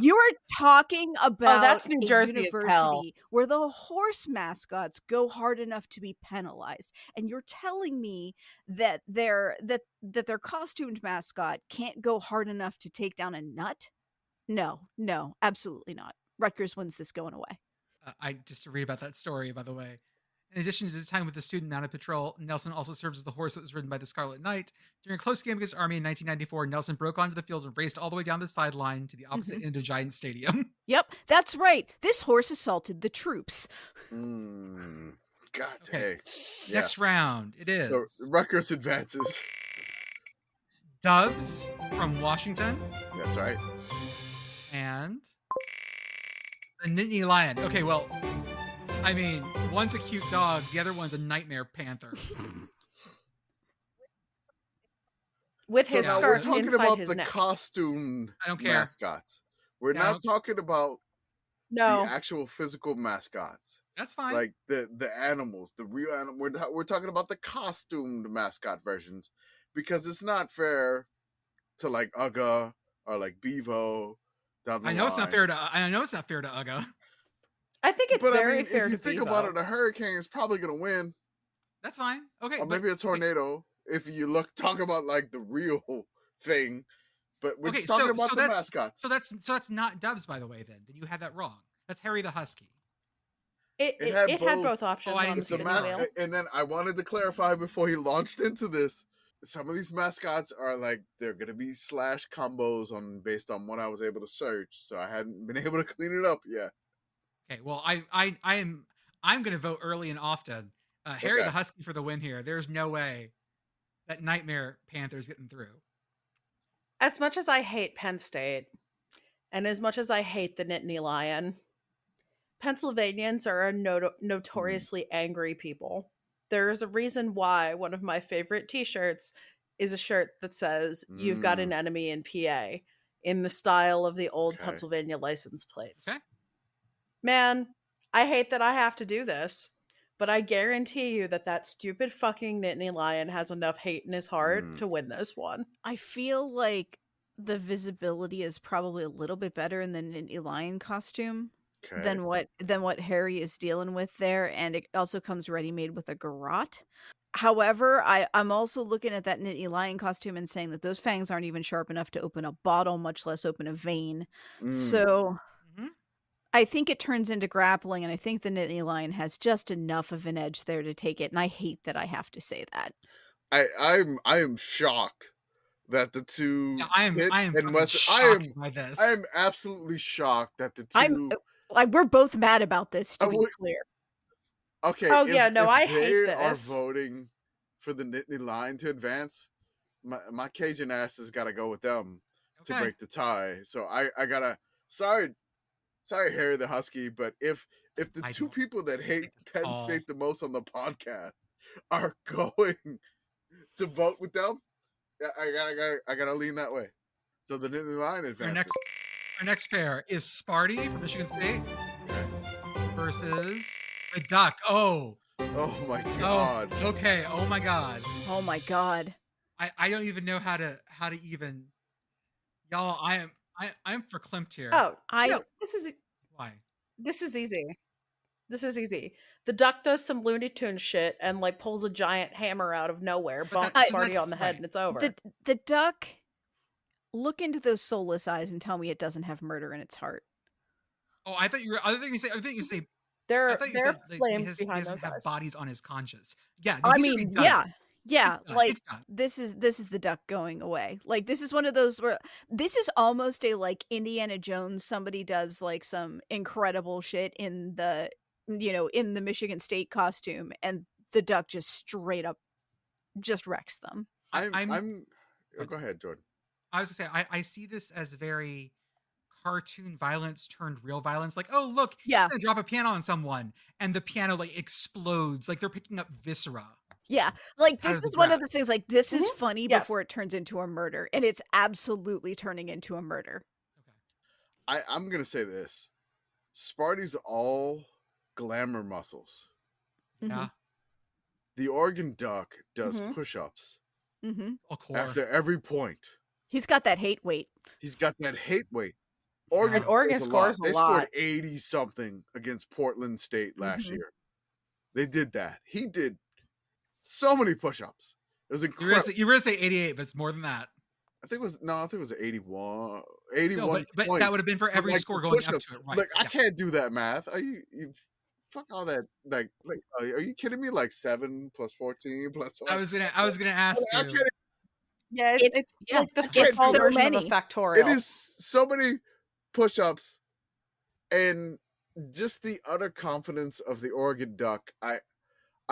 You are talking about that's New Jersey university where the horse mascots go hard enough to be penalized, and you're telling me that their costumed mascot can't go hard enough to take down a nut? No, absolutely not. Rutgers wins this going away. I just to read about that story, by the way. In addition to his time with the student mounted patrol, Nelson also serves as the horse that was ridden by the Scarlet Knight. During a close game against Army in 1994, Nelson broke onto the field and raced all the way down the sideline to the opposite end of Giants Stadium. Yep, that's right. This horse assaulted the troops. God dang. Okay. Next round, it is. So Rutgers advances. Dubs from Washington. That's right. And the Nittany Lion. Okay, well, I mean, one's a cute dog, the other one's a nightmare panther. With his scarf we're talking inside about his the neck. costume I don't care. mascots. We're not talking about the actual physical mascots. That's fine. Like the animals, the real animal. We're talking about the costumed mascot versions, because it's not fair to like Uga or like Bevo. I know it's not fair to Uga. I think it's very fair if you to think Bevo. about it, a hurricane is probably going to win. That's fine. Okay. Or maybe a tornado. If you talk about like the real thing, but we're just talking about the mascots. So that's not Dubs, by the way. Then you had that wrong. That's Harry the Husky. It had both options. I didn't see the and then I wanted to clarify before he launched into this. Some of these mascots are like they're gonna be slash combos based on what I was able to search, so I hadn't been able to clean it up yet. Okay, well I'm gonna vote early and often. Harry the Husky for the win here. There's no way that Nightmare Panther's getting through. As much as I hate Penn State, and as much as I hate the Nittany Lion, Pennsylvanians are a notoriously angry people. There is a reason why one of my favorite t-shirts is a shirt that says, "You've got an enemy in PA," in the style of the old Pennsylvania license plates. Okay. Man, I hate that I have to do this, but I guarantee you that stupid fucking Nittany Lion has enough hate in his heart to win this one. I feel like the visibility is probably a little bit better in the Nittany Lion costume than what Harry is dealing with there, and it also comes ready-made with a garrote. However, I'm also looking at that Nittany Lion costume and saying that those fangs aren't even sharp enough to open a bottle, much less open a vein. So I think it turns into grappling, and I think the Nittany Lion has just enough of an edge there to take it, and I hate that I have to say that. I am shocked that the two I am shocked by this. I am absolutely shocked that the two we're both mad about this, to be clear. Okay. Oh yeah, no, I hate this. They are voting for the Nittany Lion to advance, my Cajun ass has got to go with them to break the tie. So I gotta sorry Harry the Husky, but if the two people that hate Penn State the most on the podcast are going to vote with them, I gotta lean that way. So the Nittany Lion advances. Our next pair is Sparty from Michigan State versus the Duck. Oh my god. Oh, okay. Oh my god. Oh my god. I don't even know how to even. Y'all, I'm verklempt here. Oh, no, this is why. This is easy. The Duck does some Looney Tunes shit and like pulls a giant hammer out of nowhere, bumps Smarty on the head, and it's over. The Duck, look into those soulless eyes and tell me it doesn't have murder in its heart. Oh, I thought you say there are flames behind those eyes. Bodies on his conscience. Yeah, I mean, yeah. Like this is the Duck going away. Like this is one of those where this is almost a like Indiana Jones. Somebody does like some incredible shit in the Michigan State costume, and the Duck just straight up just wrecks them. Go ahead, Jordan. I was gonna say I see this as very cartoon violence turned real violence. Like, oh look, he's gonna drop a piano on someone, and the piano like explodes. Like they're picking up viscera. Yeah, like this is one of the things. Like this is funny before it turns into a murder, and it's absolutely turning into a murder. Okay, I'm gonna say this: Sparty's all glamour muscles. Yeah. The Oregon Duck does push-ups after every point. He's got that hate weight. Oregon scores a lot. They scored 80-something against Portland State last year. They did that. He did so many push-ups. It was incredible. You were gonna say 88, but it's more than that. I think it was 81. 81 but that would have been for every score going up to it, right? Like I can't do that math. Are you fuck all that? Like are you kidding me? Like 7 plus 14 plus 12? I was gonna ask you. Yeah, it's like the football version of a factorial. It is so many push-ups, and just the utter confidence of the Oregon Duck. I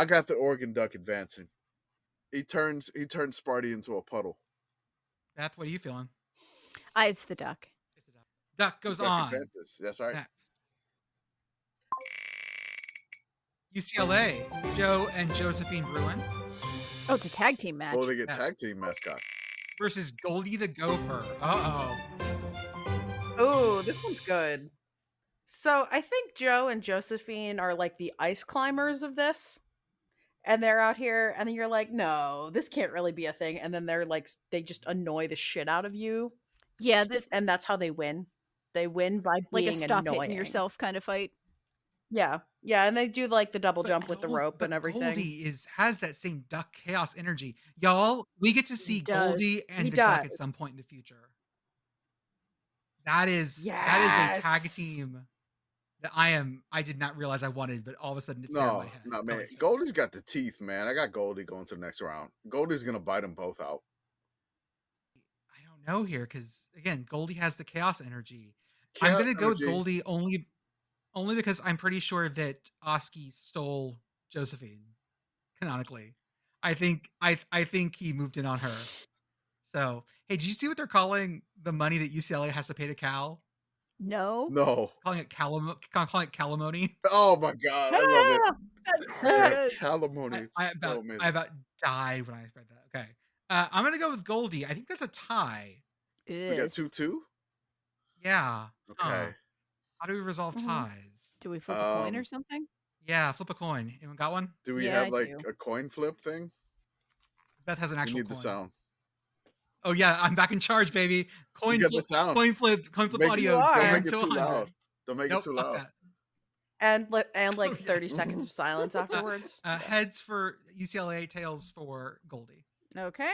got the Oregon Duck advancing. He turns Sparty into a puddle. Beth, what are you feeling? It's the Duck. Duck goes on. Advances. That's right. Next. UCLA, Joe and Josephine Bruin. Oh, it's a tag team match. Oh, they get tag team mascot. Versus Goldie the Gopher. Oh, this one's good. So I think Joe and Josephine are like the ice climbers of this. And they're out here, and then you're like, no, this can't really be a thing. And then they're like, they just annoy the shit out of you. Yeah. And that's how they win. They win by being like a stop annoying. Hitting yourself kind of fight. Yeah. Yeah, and they do like the double jump with the rope and everything. Goldie has that same Duck chaos energy. Y'all, we get to see Goldie and the Duck at some point in the future. That is a tag team that I did not realize I wanted, but all of a sudden it's there in my head. No, man. Goldie's got the teeth, man. I got Goldie going to the next round. Goldie's gonna bite them both out. I don't know here, because again, Goldie has the chaos energy. I'm gonna go with Goldie only because I'm pretty sure that Oski stole Josephine canonically. I think he moved in on her. So, hey, did you see what they're calling the money that UCLA has to pay to Cal? No. No. Calling it calamoni. Oh my god, I love it. That's so good. Calamoni. It's I so amazing. about died when I read that. Okay. I'm gonna go with Goldie. I think that's a tie. It We got is. 2-2? Yeah. Okay. How do we resolve ties? Do we flip a coin or something? Yeah, flip a coin. Anyone got one? Do we Yeah, have I like do. a coin flip thing? Beth has an We actual need coin. the sound. Oh yeah, I'm back in charge, baby. Coin You got flip, the sound. coin flip audio. You are. Don't down make it to too 100. loud. Don't make Nope, it too fuck loud. that. And like Yeah. 30 seconds of silence afterwards. Heads for UCLA, tails for Goldie. Okay.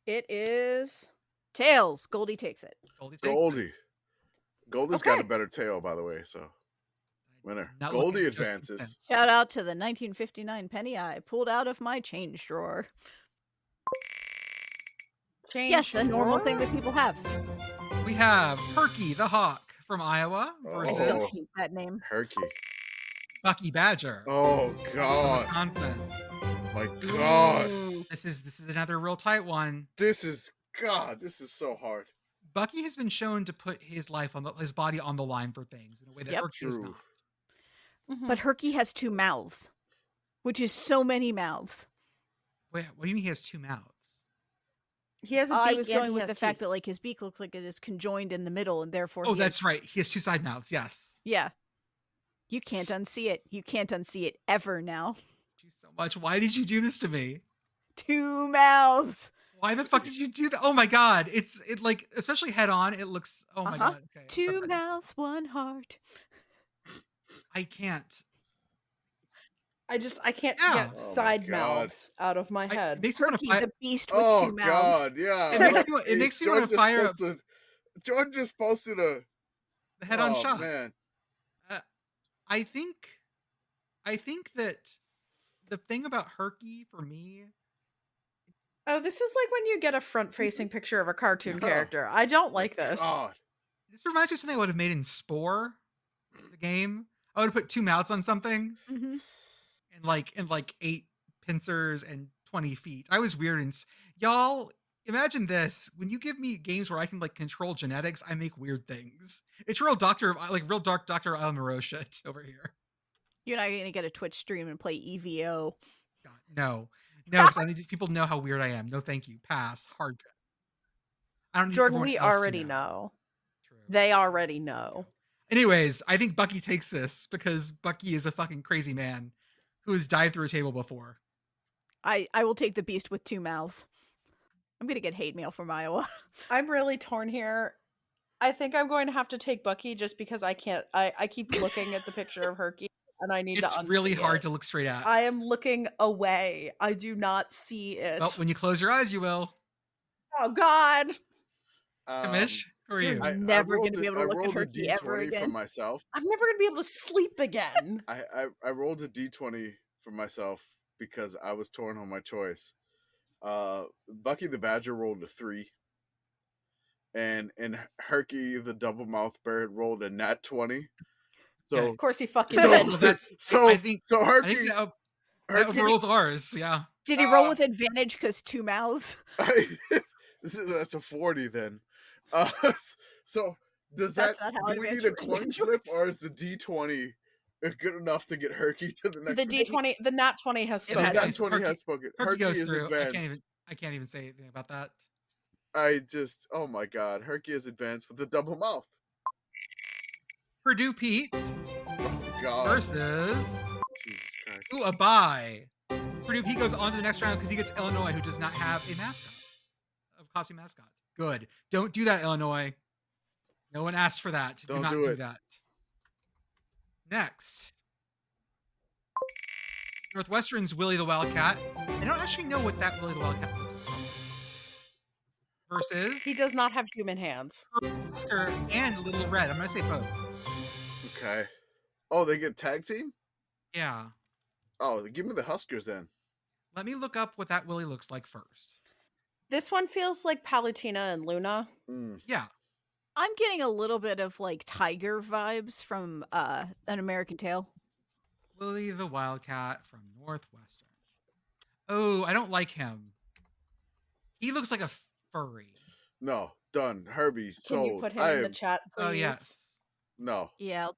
It is tails. Goldie takes it. Goldie takes Goldie. it. Goldie's got a better tail, by the way, so winner. Not Goldie looking just advances. content. Shout out to the 1959 penny I pulled out of my change drawer. Change Yes, a normal drawer? thing that people have. We have Herky the Hawk from Iowa I versus still Oh. hate that name. Herky. Bucky Badger Oh from god. Wisconsin. My god. Ooh. This is another real tight one. This is so hard. Bucky has been shown to put his body on the line for things in a way that Yep. Herky is True. not. Mhm. But Herky has 2 mouths, which is so many mouths. Wait, what do you mean he has 2 mouths? He has a beak I was and going he with has the fact teeth. that like his beak looks like it is conjoined in the middle, and therefore Oh, he that's has, right. He has 2 side mouths. Yes. yeah. You can't unsee it. You can't unsee it ever now. Thank you so much. Why did you do this to me? 2 mouths. Why the fuck did you do that? Oh my god. It like, especially head on, it looks, oh my god. Okay. 2 Okay. mouths, 1 heart. I can't. I can't Yeah. get Oh my side God. mouths out of my It head. makes me want Herky to fire. the beast with Oh 2 mouths. god, yeah. It makes me want to fire up Jordan just posted a the head on oh, shot. man. I think that the thing about Herky for me, Oh, this is like when you get a front-facing picture of a cartoon character. I don't like this. God. this reminds me of something I would have made in Spore, the game. I would have put 2 mouths on something Mhm. and like 8 pincers and 20 feet. I was weird and y'all imagine this. When you give me games where I can like control genetics, I make weird things. It's real real dark Dr. Alan Moreau shit over here. You're not going to get a Twitch stream and play EVO. God, no, because I need people to know how weird I am. No, thank you. Pass. Hard. I don't need Jordan, everyone we else to already know. True. They already know. Anyways, I think Bucky takes this because Bucky is a fucking crazy man who has dived through a table before. I will take the beast with 2 mouths. I'm going to get hate mail from Iowa. I'm really torn here. I think I'm going to have to take Bucky just because I can't. I keep looking at the picture of Herky and I need to It's unsee really hard it. to look straight at. I am looking away. I do not see it. Well, when you close your eyes, you will. Oh God! Commish, who are you? You're never going to be able to I look at rolled a Herky ever D20 for again. myself. I'm never going to be able to sleep again. I rolled a D20 for myself because I was torn on my choice. Bucky the Badger rolled a 3. And Herky the double mouth bird rolled a nat 20. So Okay. Of course he fucking So- did. Well, that's so I think Herky that Herky rules ours. Yeah. Did he roll with advantage because 2 mouths? that's a 40 then. So does That's that not how do we need adventure a coin advantage flip works. or is the D20 good enough to get Herky to the next The D20, the nat 20 has It The spoken. has- nat 20 has spoken. Herky Herky goes is through. advanced. I can't even say anything about that. Oh my god, Herky is advanced with the double mouth. Purdue Pete Oh god. versus Jesus Christ. a bye. Purdue Pete goes on to the next round because he gets Illinois, who does not have a mascot, a costume mascot. Good. Don't do that, Illinois. No one asked for that. Don't do not do do it. that. Next. Northwestern's Willie the Wildcat. I don't actually know what that Willie the Wildcat looks like. Versus He does not have human hands. Oscar and Little Red. I'm going to say both. Okay. Oh, they get tag team? Yeah. Oh, give me the Huskers then. Let me look up what that Willie looks like first. This one feels like Palutena and Luna. Yeah. I'm getting a little bit of like tiger vibes from An American Tale. Willie the Wildcat from Northwestern. Oh, I don't like him. He looks like a furry. No, done. Herbie Can you sold. put him in the am chat, please? Oh yes. no Yeah,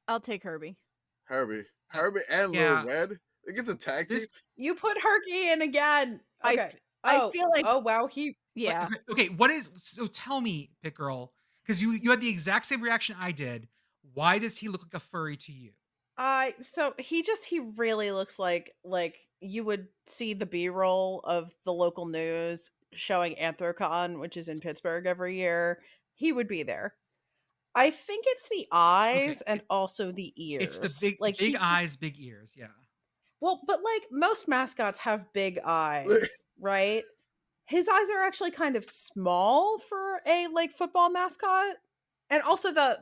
I'll take Herbie. Herbie. Uh, Herbie and yeah. Lil Red. They get the tag team. This You put Herky in again. Okay. I feel like Oh wow, yeah. Okay, what is so? Tell me, Pitt Girl, because you had the exact same reaction I did. Why does he look like a furry to you? So he really looks like you would see the B-roll of the local news showing Anthrocon, which is in Pittsburgh every year. He would be there. I think it's the eyes and also the ears. It's the big like big he eyes, just, big ears. Yeah. well, but like most mascots have big eyes, right? His eyes are actually kind of small for a like football mascot. And also the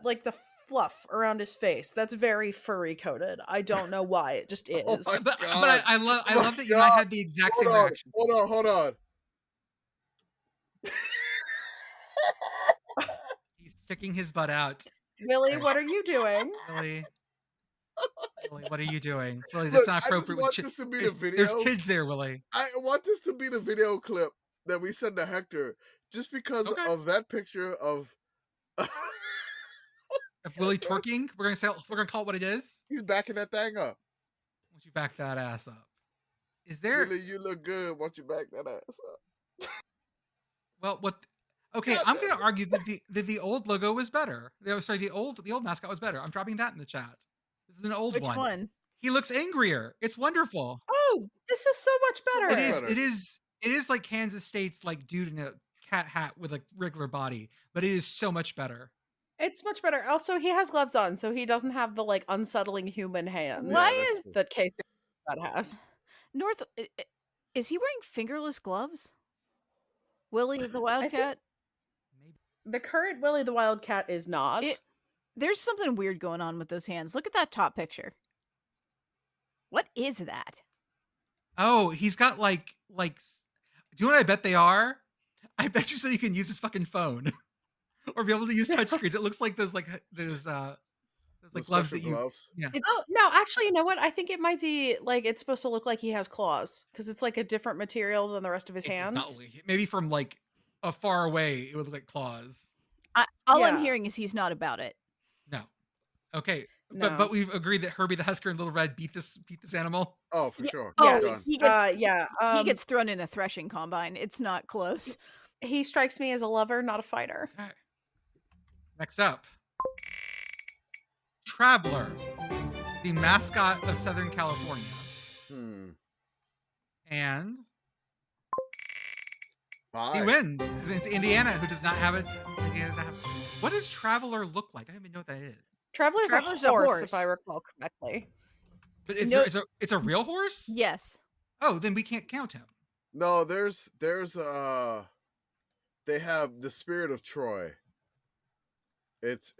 fluff around his face. That's very furry coated. I don't know why. It just is. Oh my But God. I love Oh my love that you and I God. had the exact same reaction. Hold on. He's sticking his butt out. Willie, what are you doing? Willie, what are you doing? Willie, Look, that's not I just appropriate. want this to be the There's video. kids there, Willie. I want this to be the video clip that we send to Hector, just because of that picture of Willie twerking. We're gonna call it what it is. He's backing that thing up. Why don't you back that ass up? Is there? Willie, you look good. Why don't you back that ass up? Well, what? Okay, I'm gonna argue that the old logo was better. Sorry, the old mascot was better. I'm dropping that in the chat. This is an old Which one. one? He looks angrier. It's wonderful. Oh, this is so much better. It is like Kansas State's like dude in a cat hat with a regular body, but it is so much better. It's much better. Also, he has gloves on, so he doesn't have the like unsettling human hands Why is that Case has. Is he wearing fingerless gloves? Willie the Wildcat? The current Willie the Wildcat is not. There's something weird going on with those hands. Look at that top picture. What is that? Oh, he's got like. Do you know what I bet they are? I bet you so you can use his fucking phone, or be able to use touch screens. It looks like those gloves that you. Gloves. Yeah. Oh no, actually, you know what? I think it might be like it's supposed to look like he has claws because it's like a different material than the rest of his hands. Maybe from like a far away, it would look like claws. All I'm hearing is he's not about it. No. Okay. No. But we've agreed that Herbie the Husker and Little Red beat this animal. Oh, for sure. Yes. He gets thrown in a threshing combine. It's not close. He strikes me as a lover, not a fighter. Okay. Next up, Traveler, the mascot of Southern California. And he wins because it's Indiana, who does not have it. What does Traveler look like? I don't even know what that is. Traveler's a horse, if I recall correctly. But it's a real horse? Yes. Oh, then we can't count him. No, there's they have the Spirit of Troy. It's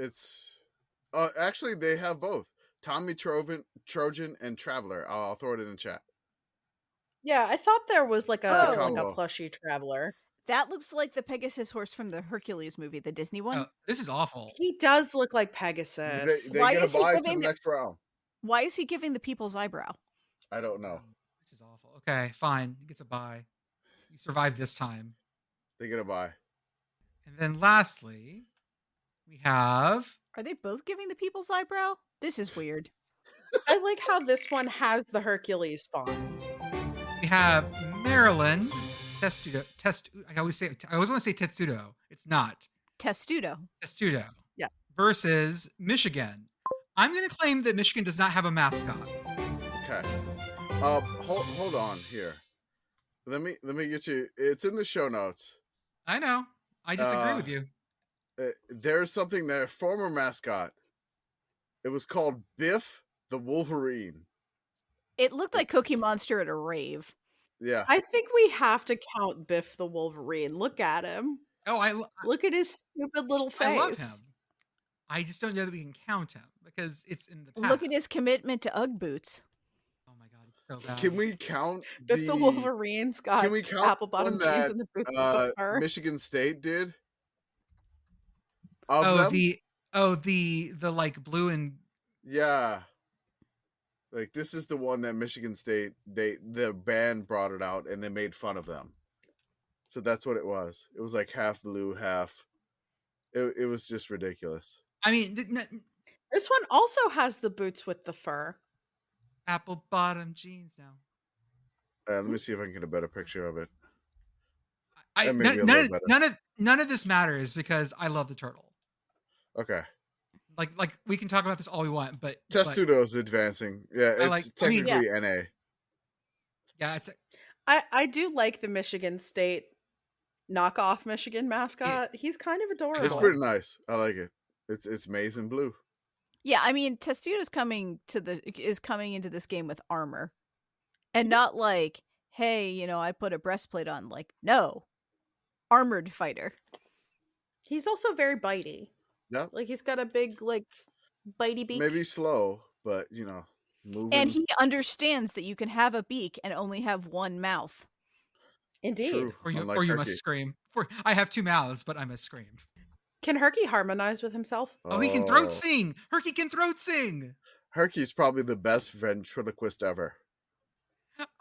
actually they have both. Tommy Trojan and Traveler. I'll throw it in the chat. Yeah, I thought there was like a plushy Traveler. That looks like the Pegasus horse from the Hercules movie, the Disney one. This is awful. He does look like Pegasus. They get a buy to the next round. Why is he giving the people's eyebrow? I don't know. This is awful. Okay, fine. He gets a buy. You survived this time. They get a buy. And then lastly, we have... Are they both giving the people's eyebrow? This is weird. I like how this one has the Hercules font. We have Maryland Testudo. I always want to say Tetsudo. It's not. Testudo. Yeah. Versus Michigan. I'm going to claim that Michigan does not have a mascot. Okay. Hold on here. Let me get you. It's in the show notes. I know. I disagree with you. There's something there. Former mascot. It was called Biff the Wolverine. It looked like Cookie Monster at a rave. Yeah. I think we have to count Biff the Wolverine. Look at him. Oh, look at his stupid little face. I love him. I just don't know that we can count him because it's in the past. Look at his commitment to Ugg boots. Oh my god, it's so bad. Can we count Biff the Wolverine's got can we count apple bottom jeans in the boots Michigan State did? The like blue and yeah. Like this is the one that Michigan State the band brought it out and they made fun of them. So that's what it was. It was like half blue, half. It was just ridiculous. I mean, This one also has the boots with the fur. apple bottom jeans now. Let me see if I can get a better picture of it. None of this matters because I love the turtle. Okay. Like we can talk about this all we want, but Testudo's advancing. Yeah, it's technically NA. Yeah, it's. I do like the Michigan State knockoff Michigan mascot. He's kind of adorable. It's pretty nice. I like it. It's maize and blue. Yeah, I mean, Testudo's coming into this game with armor, and not like, hey, you know, I put a breastplate on. Like, no, armored fighter. He's also very bitey. Yep. Like he's got a big like bitey beak. Maybe slow, but you know, moving. And he understands that you can have a beak and only have one mouth. Indeed. True. Or you must scream. I have two mouths, but I must scream. Can Herky harmonize with himself? Oh, he can throat sing. Herky can throat sing. Herky's probably the best ventriloquist ever.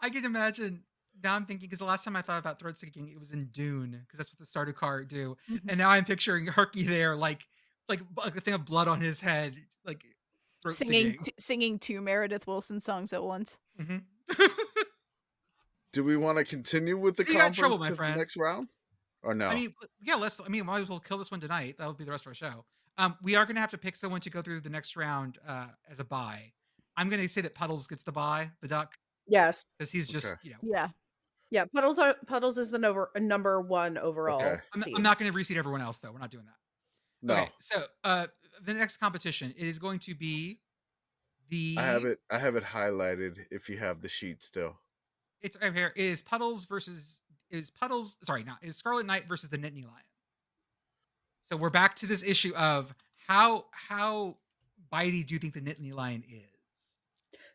I can imagine. Now I'm thinking, because the last time I thought about throat singing, it was in Dune, because that's what the Sardaukar do. Mm-hmm. And now I'm picturing Herky there, like a thing of blood on his head, like throat singing two Meredith Willson songs at once. Mm-hmm. Do we want to continue with the conference to the next round, or no? I mean, yeah, might as well kill this one tonight. That'll be the rest of our show. We are going to have to pick someone to go through the next round as a bye. I'm going to say that Puddles gets the bye, the duck. Yes, because he's just yeah. Puddles is the number one overall. Okay. Seed. I'm not going to reseed everyone else though. We're not doing that. No. Okay, so the next competition, it is going to be the. I have it highlighted. If you have the sheet still, it's right here. It is Scarlet Knight versus the Nittany Lion. So we're back to this issue of how bitey do you think the Nittany Lion is?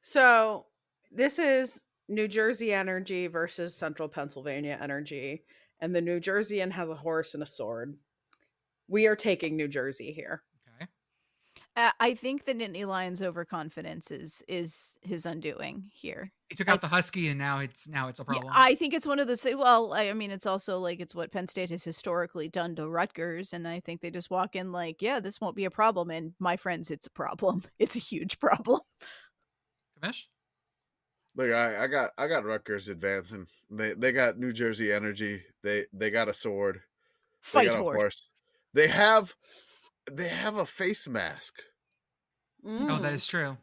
So this is New Jersey energy versus Central Pennsylvania energy, and the New Jerseyan has a horse and a sword. We are taking New Jersey here. Okay. I think the Nittany Lion's overconfidence is his undoing here. He took out the Husky, and now it's a problem. Yeah, I think it's one of those. Well, I mean, it's also like it's what Penn State has historically done to Rutgers, and I think they just walk in like, yeah, this won't be a problem. And my friends, it's a problem. It's a huge problem. Commish? Look, I got Rutgers advancing. They got New Jersey energy. They got a sword. Fight got a horse. They have a face mask. Oh, that is true.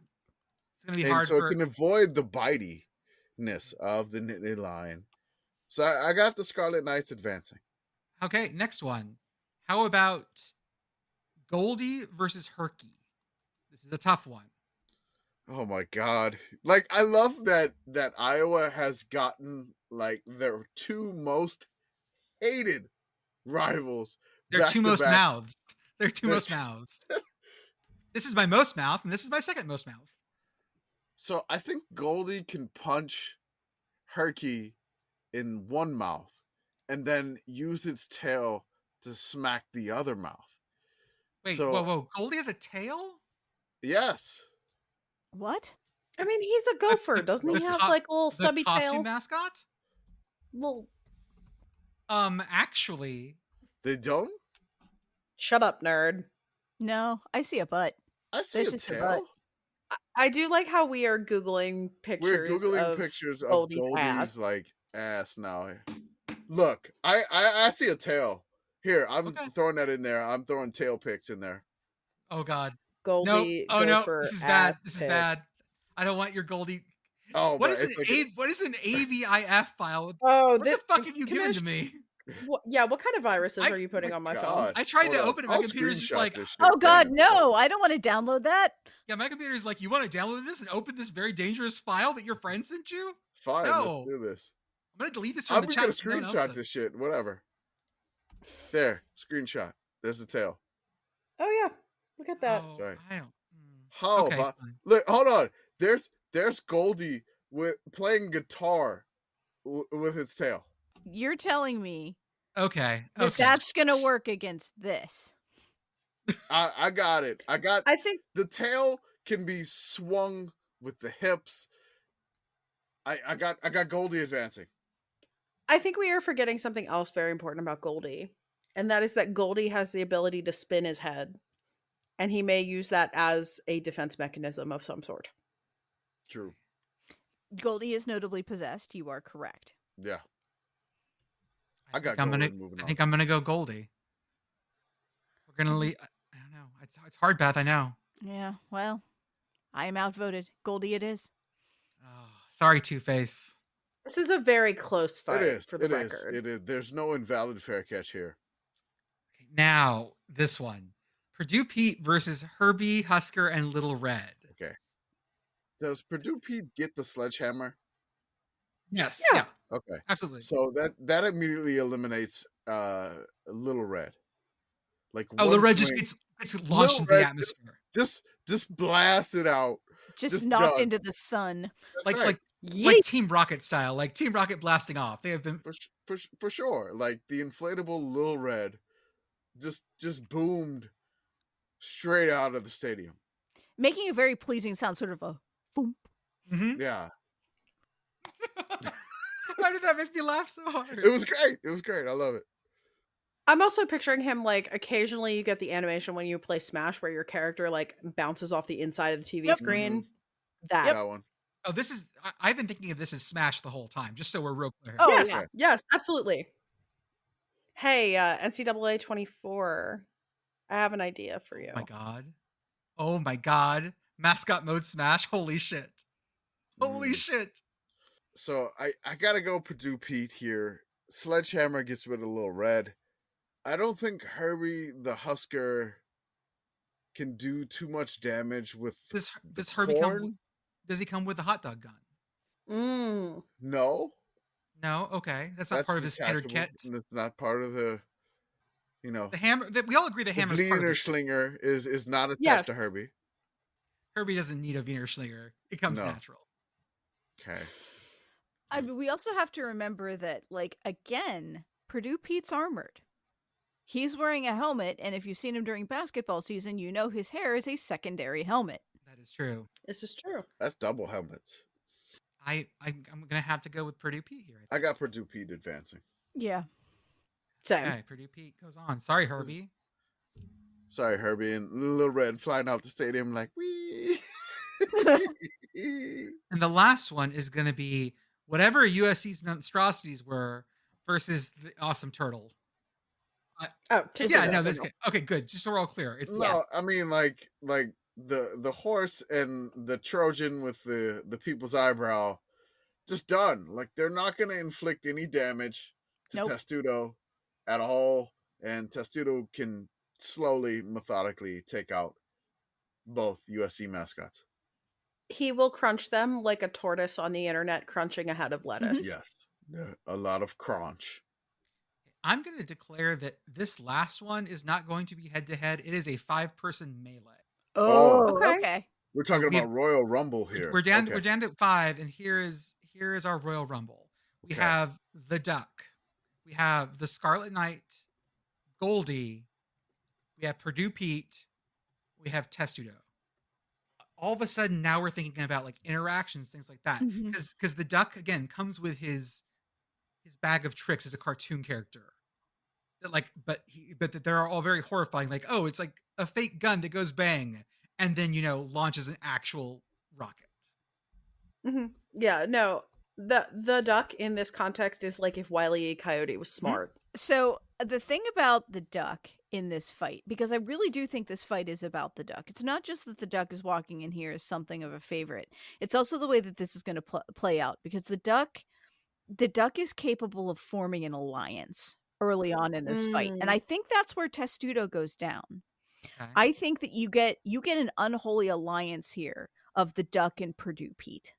It's gonna be hard. So it can avoid the bitiness of the Nittany Lion. So I got the Scarlet Knights advancing. Okay, next one. How about Goldie versus Herky? This is a tough one. Oh my God. Like, I love that Iowa has gotten like their two most hated rivals. Their two most mouths. Their two most mouths. This is my most mouth, and this is my second most mouth. So I think Goldie can punch Herky in one mouth and then use its tail to smack the other mouth. Wait, whoa. Goldie has a tail? Yes. What? I mean, he's a gopher. Doesn't he have like a little stubby tail? Costume mascot? Little. Actually. They don't? Shut up, nerd. No, I see a butt. I see a tail. I do like how we are Googling pictures. We're Googling pictures of Goldie's ass. Like ass now. Look, I see a tail. Here, I'm throwing that in there. I'm throwing tail pics in there. Oh God. Goldie. No. Oh no. This is bad. This is bad. I don't want your Goldie. Oh, what is an AVIF file? Oh, what the fuck have you given to me? What kind of viruses are you putting on my phone? I tried to open it. My computer's just like, oh God, no! I don't want to download that. Yeah, my computer's like, you want to download this and open this very dangerous file that your friend sent you? Fine, let's do this. I'm gonna delete this from the chat. I'm gonna screenshot this shit. Whatever. There, screenshot. There's the tail. Oh yeah, look at that. Sorry. I don't. How? Look, hold on. There's Goldie playing guitar with its tail. You're telling me okay. That's gonna work against this. I got it. I think the tail can be swung with the hips. I got Goldie advancing. I think we are forgetting something else very important about Goldie, and that is that Goldie has the ability to spin his head, and he may use that as a defense mechanism of some sort. True. Goldie is notably possessed. You are correct. Yeah. I got think I'm gonna. Goldie moving I on. think I'm gonna go Goldie. We're gonna leave. I don't know. It's hard, Beth. I know. Yeah, well, I am outvoted. Goldie it is. Oh, sorry, Two-Face. This is a very close fight It is. for the It is. record. It is. There's no invalid fair catch here. Okay, now this one: Purdue Pete versus Herbie, Husker, and Little Red. Okay. Does Purdue Pete get the sledgehammer? Yes. Yeah. Okay. Absolutely. So that immediately eliminates Little Red. Like Little Red just swing, gets launched into the atmosphere. Just blast it out. Just knocked done. into the sun. That's right. Like Team Rocket style, like Team Rocket blasting off. They have been for sure. Like the inflatable Little Red just boomed straight out of the stadium, making a very pleasing sound, sort of a boom. Mm-hmm. Yeah. Why did that make me laugh so hard? It was great. It was great. I love it. I'm also picturing him like occasionally you get the animation when you play Smash where your character like bounces off the inside of the TV screen. That one. Oh, this is. I've been thinking of this as Smash the whole time, just so we're real clear. Oh yes, yes, absolutely. Hey, NCAA 24. I have an idea for you. Oh my god. Oh my god. Mascot mode Smash. Holy shit. Holy shit. So I gotta go Purdue Pete here. Sledgehammer gets rid of Little Red. I don't think Herbie the Husker can do too much damage with does Herbie corn. Does he come with a hot dog gun? No. No, okay. That's not part of his standard kit. That's not part of the the hammer. We all agree the hammer is part of Wiener Schlinger is not attached to Herbie. Herbie doesn't need a Wiener Schlinger. It comes natural. Okay. I mean, we also have to remember that, like, again, Purdue Pete's armored. He's wearing a helmet, and if you've seen him during basketball season, you know his hair is a secondary helmet. That is true. This is true. That's double helmets. I'm gonna have to go with Purdue Pete here. I got Purdue Pete advancing. Yeah. Same. Okay, Purdue Pete goes on. Sorry, Herbie. Sorry, Herbie. And Little Red flying out the stadium like, wee. And the last one is going to be whatever USC's monstrosities were versus the awesome turtle. That's good. Okay, good. Just so we're all clear. I mean, like the horse and the Trojan with the people's eyebrow, just done. Like they're not going to inflict any damage to Testudo at all, and Testudo can slowly, methodically take out both USC mascots. He will crunch them like a tortoise on the internet crunching a head of lettuce. Yes. A lot of crunch. I'm going to declare that this last one is not going to be head-to-head. It is a 5-person melee. Oh, okay. We're talking about Royal Rumble here. We're down to 5, and here is our Royal Rumble. We have the Duck. We have the Scarlet Knight, Goldie. We have Purdue Pete. We have Testudo. All of a sudden, now we're thinking about like interactions, things like that. Because the Duck again comes with his bag of tricks as a cartoon character. That but they're all very horrifying. Like, oh, it's like a fake gun that goes bang, and then launches an actual rocket. Yeah, no. The Duck in this context is like if Wile E. Coyote was smart. So the thing about the Duck in this fight, because I really do think this fight is about the Duck. It's not just that the Duck is walking in here as something of a favorite. It's also the way that this is going to play out, because the Duck is capable of forming an alliance early on in this fight, and I think that's where Testudo goes down. Okay. I think that you get an unholy alliance here of the Duck and Purdue Pete.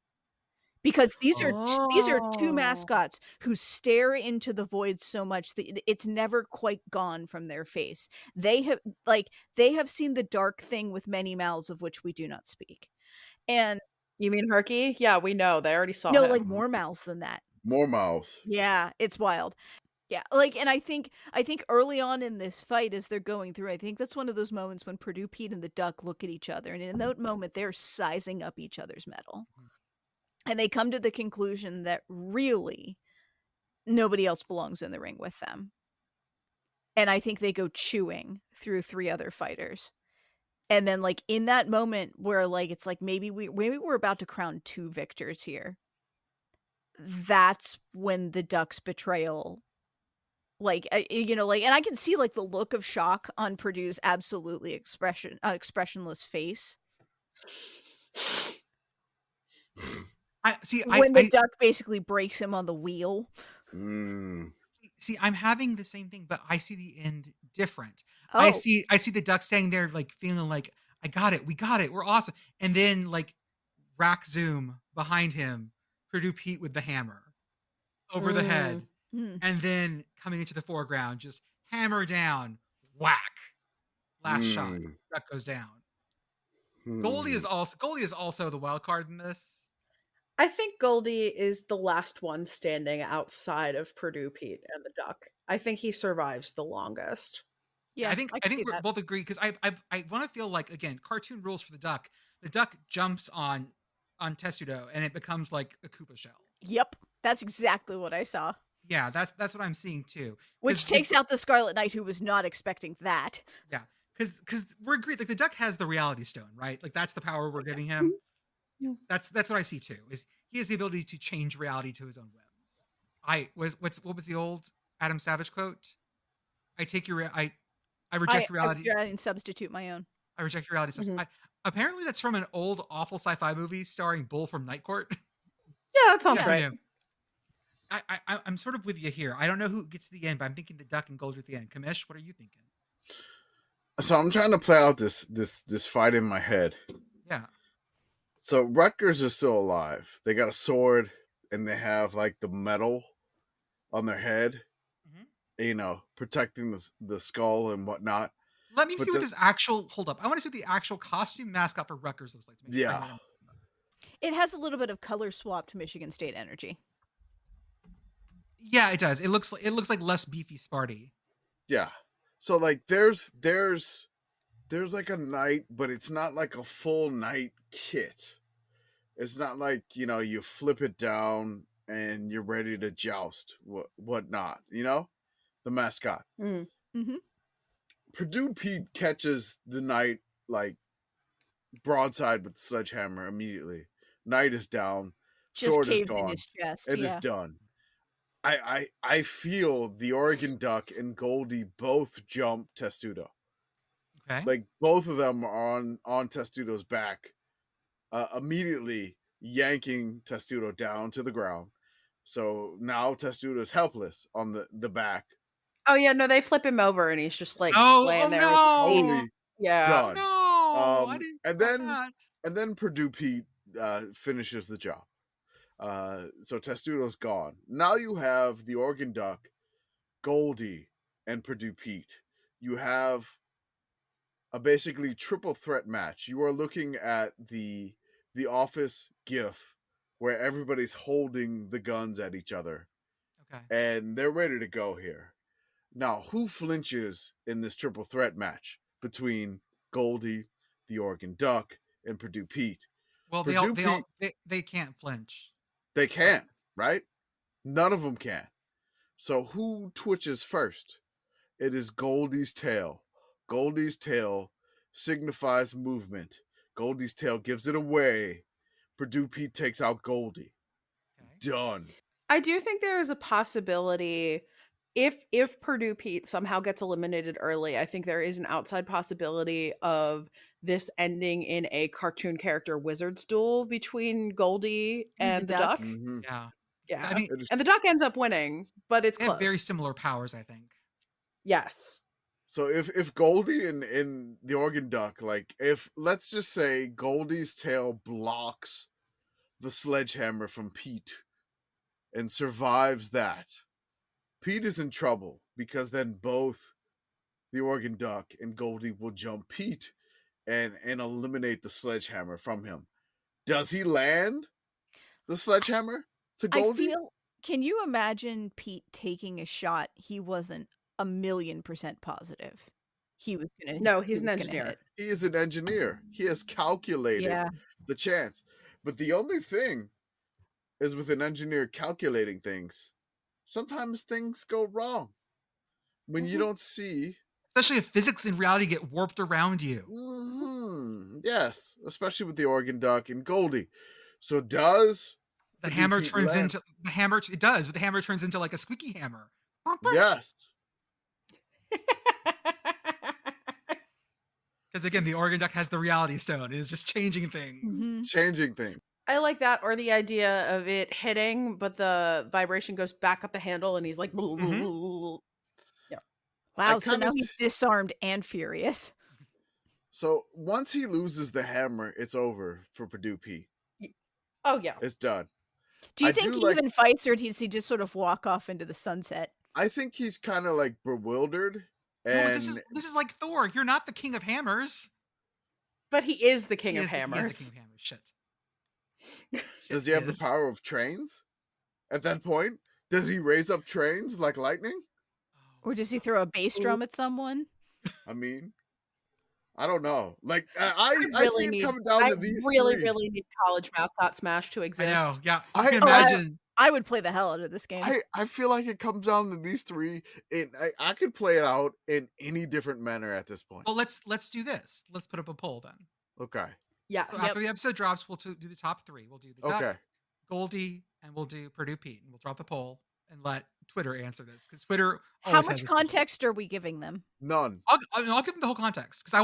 Because these are two mascots who stare into the void so much that it's never quite gone from their face. They have seen the dark thing with many mouths of which we do not speak. And you mean Herky? Yeah, we know. They already saw him. No, like more mouths than that. More mouths. Yeah, it's wild. Yeah, and I think early on in this fight, as they're going through, I think that's one of those moments when Purdue Pete and the Duck look at each other, and in that moment, they're sizing up each other's mettle. And they come to the conclusion that really nobody else belongs in the ring with them. And I think they go chewing through 3 other fighters. And then, like, in that moment where, like, it's like maybe we're about to crown 2 victors here. That's when the Ducks' betrayal, like, you know, like, and I can see, like, the look of shock on Purdue's absolutely expressionless face when the duck basically breaks him on the wheel. See, I'm having the same thing, but I see the end different. Oh. I see the duck standing there, like, feeling like, I got it, we got it, we're awesome. And then, like, rack zoom behind him, Purdue Pete with the hammer over the head. And then coming into the foreground, just hammer down, whack. Last shot, duck goes down. Goldie is also the wild card in this. I think Goldie is the last one standing outside of Purdue Pete and the duck. I think he survives the longest. Yeah, I think we both agree, because I want to feel like, again, cartoon rules for the duck. The duck jumps on Testudo and it becomes like a Koopa shell. Yep, that's exactly what I saw. Yeah, that's what I'm seeing too. Which takes out the Scarlet Knight, who was not expecting that. Yeah, because we're agreed, like, the duck has the reality stone, right? Like, that's the power we're giving him. Yeah. That's what I see too. Is he has the ability to change reality to his own whims. What was the old Adam Savage quote? I reject reality. I and substitute my own. I reject reality. Apparently, that's from an old awful sci-fi movie starring Bull from Night Court. Yeah, that sounds right. I'm sort of with you here. I don't know who gets to the end, but I'm thinking the duck and Goldie at the end. Commish, what are you thinking? So I'm trying to play out this fight in my head. Yeah. So Rutgers is still alive. They got a sword and they have, like, the metal on their head, you know, protecting the skull and whatnot. Let me see what this actual. Hold up. I want to see what the actual costume mascot for Rutgers looks like. Yeah. It has a little bit of color swapped Michigan State energy. Yeah, it does. It looks like less beefy Sparty. Yeah. So, like, there's like a knight, but it's not like a full knight kit. It's not like, you know, you flip it down and you're ready to joust, whatnot, you know? The mascot. Purdue Pete catches the knight, like, broadside with the sledgehammer immediately. Knight is down. Sword is gone. In his chest. It is done. I feel the Oregon Duck and Goldie both jump Testudo. Okay. Like, both of them are on Testudo's back, immediately yanking Testudo down to the ground. So now Testudo is helpless on the back. Oh yeah, no, they flip him over and he's just like laying there. Totally done. No, I didn't. And then Purdue Pete finishes the job. So Testudo's gone. Now you have the Oregon Duck, Goldie, and Purdue Pete. You have a basically triple threat match. You are looking at the Office GIF where everybody's holding the guns at each other. Okay. And they're ready to go here. Now, who flinches in this triple threat match between Goldie, the Oregon Duck, and Purdue Pete? Well, they can't flinch. They can't, right? None of them can. So who twitches first? It is Goldie's tail. Goldie's tail signifies movement. Goldie's tail gives it away. Purdue Pete takes out Goldie. Okay. Done. I do think there is a possibility if Purdue Pete somehow gets eliminated early, I think there is an outside possibility of this ending in a cartoon character wizard's duel between Goldie and the duck. Mm-hmm. Yeah. I mean, and the duck ends up winning, but it's close. Have very similar powers, I think. Yes. So if Goldie and the Oregon Duck, like, if, let's just say Goldie's tail blocks the sledgehammer from Pete and survives that, Pete is in trouble, because then both the Oregon Duck and Goldie will jump Pete and eliminate the sledgehammer from him. Does he land the sledgehammer to Goldie? Can you imagine Pete taking a shot he wasn't 1,000,000% positive he was gonna? No, he's an engineer. He is an engineer. He has calculated the chance. But the only thing is, with an engineer calculating things, sometimes things go wrong when you don't see. Especially if physics and reality get warped around you. Yes, especially with the Oregon Duck and Goldie. So does The Purdue hammer Pete turns land? into the hammer. It does, but the hammer turns into like a squeaky hammer. Yes. Because again, the Oregon Duck has the reality stone. It is just changing things. Changing things. I like that, or the idea of it hitting, but the vibration goes back up the handle, and he's like, yeah. Wow, so now he's disarmed and furious. So once he loses the hammer, it's over for Purdue Pete. Oh yeah, it's done. Do you think he even fights, or does he just sort of walk off into the sunset? I think he's kind of like bewildered. And no, this is like Thor. You're not the king of hammers. But he is the king of hammers. He is the king of hammers. Shit. Does he have the power of trains? At that point, does he raise up trains like lightning? Or does he throw a bass drum at someone? I mean, I don't know. Like I see it coming down to these. I really need College Mascot Smash to exist. I know. Yeah, I can imagine. I would play the hell out of this game. I feel like it comes down to these three, and I could play it out in any different manner at this point. Well, let's do this. Let's put up a poll then. Okay. Yeah. So after the episode drops, we'll do the top three. We'll do the Duck, Goldie, and we'll do Purdue Pete, and we'll drop the poll and let Twitter answer this, because Twitter. How much context are we giving them? None. I'll give them the whole context, because I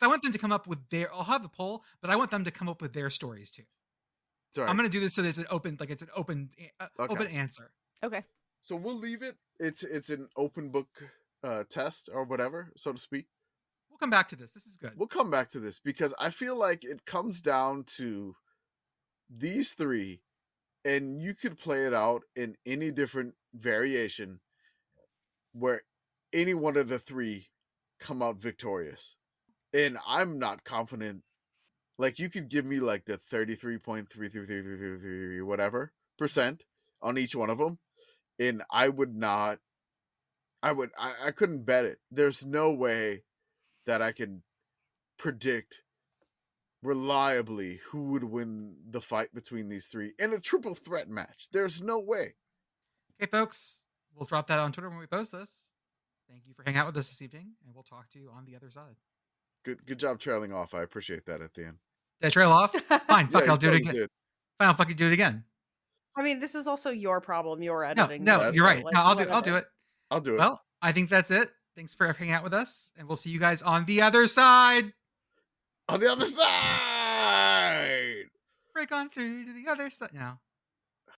want them to come up with their. I'll have the poll, but I want them to come up with their stories too. Sorry. I'm going to do this so that it's an open, open answer. Okay. So we'll leave it. It's an open book test or whatever, so to speak. We'll come back to this. This is good. We'll come back to this because I feel like it comes down to these three, and you could play it out in any different variation where any one of the three come out victorious. And I'm not confident. Like, you could give me like the 33.3333 whatever % on each one of them, and I couldn't bet it. There's no way that I can predict reliably who would win the fight between these three in a triple threat match. There's no way. Okay, folks, we'll drop that on Twitter when we post this. Thank you for hanging out with us this evening, and we'll talk to you on the other side. Good job trailing off. I appreciate that at the end. Did I trail off? Fine, fuck, I'll do it again. Did. Fine, I'll fucking do it again. I mean, this is also your problem. You're editing. No, you're right. Like, no, I'll do it. I'll do it. Well, I think that's it. Thanks for hanging out with us, and we'll see you guys on the other side. On the other side! Break on through to the other side. No.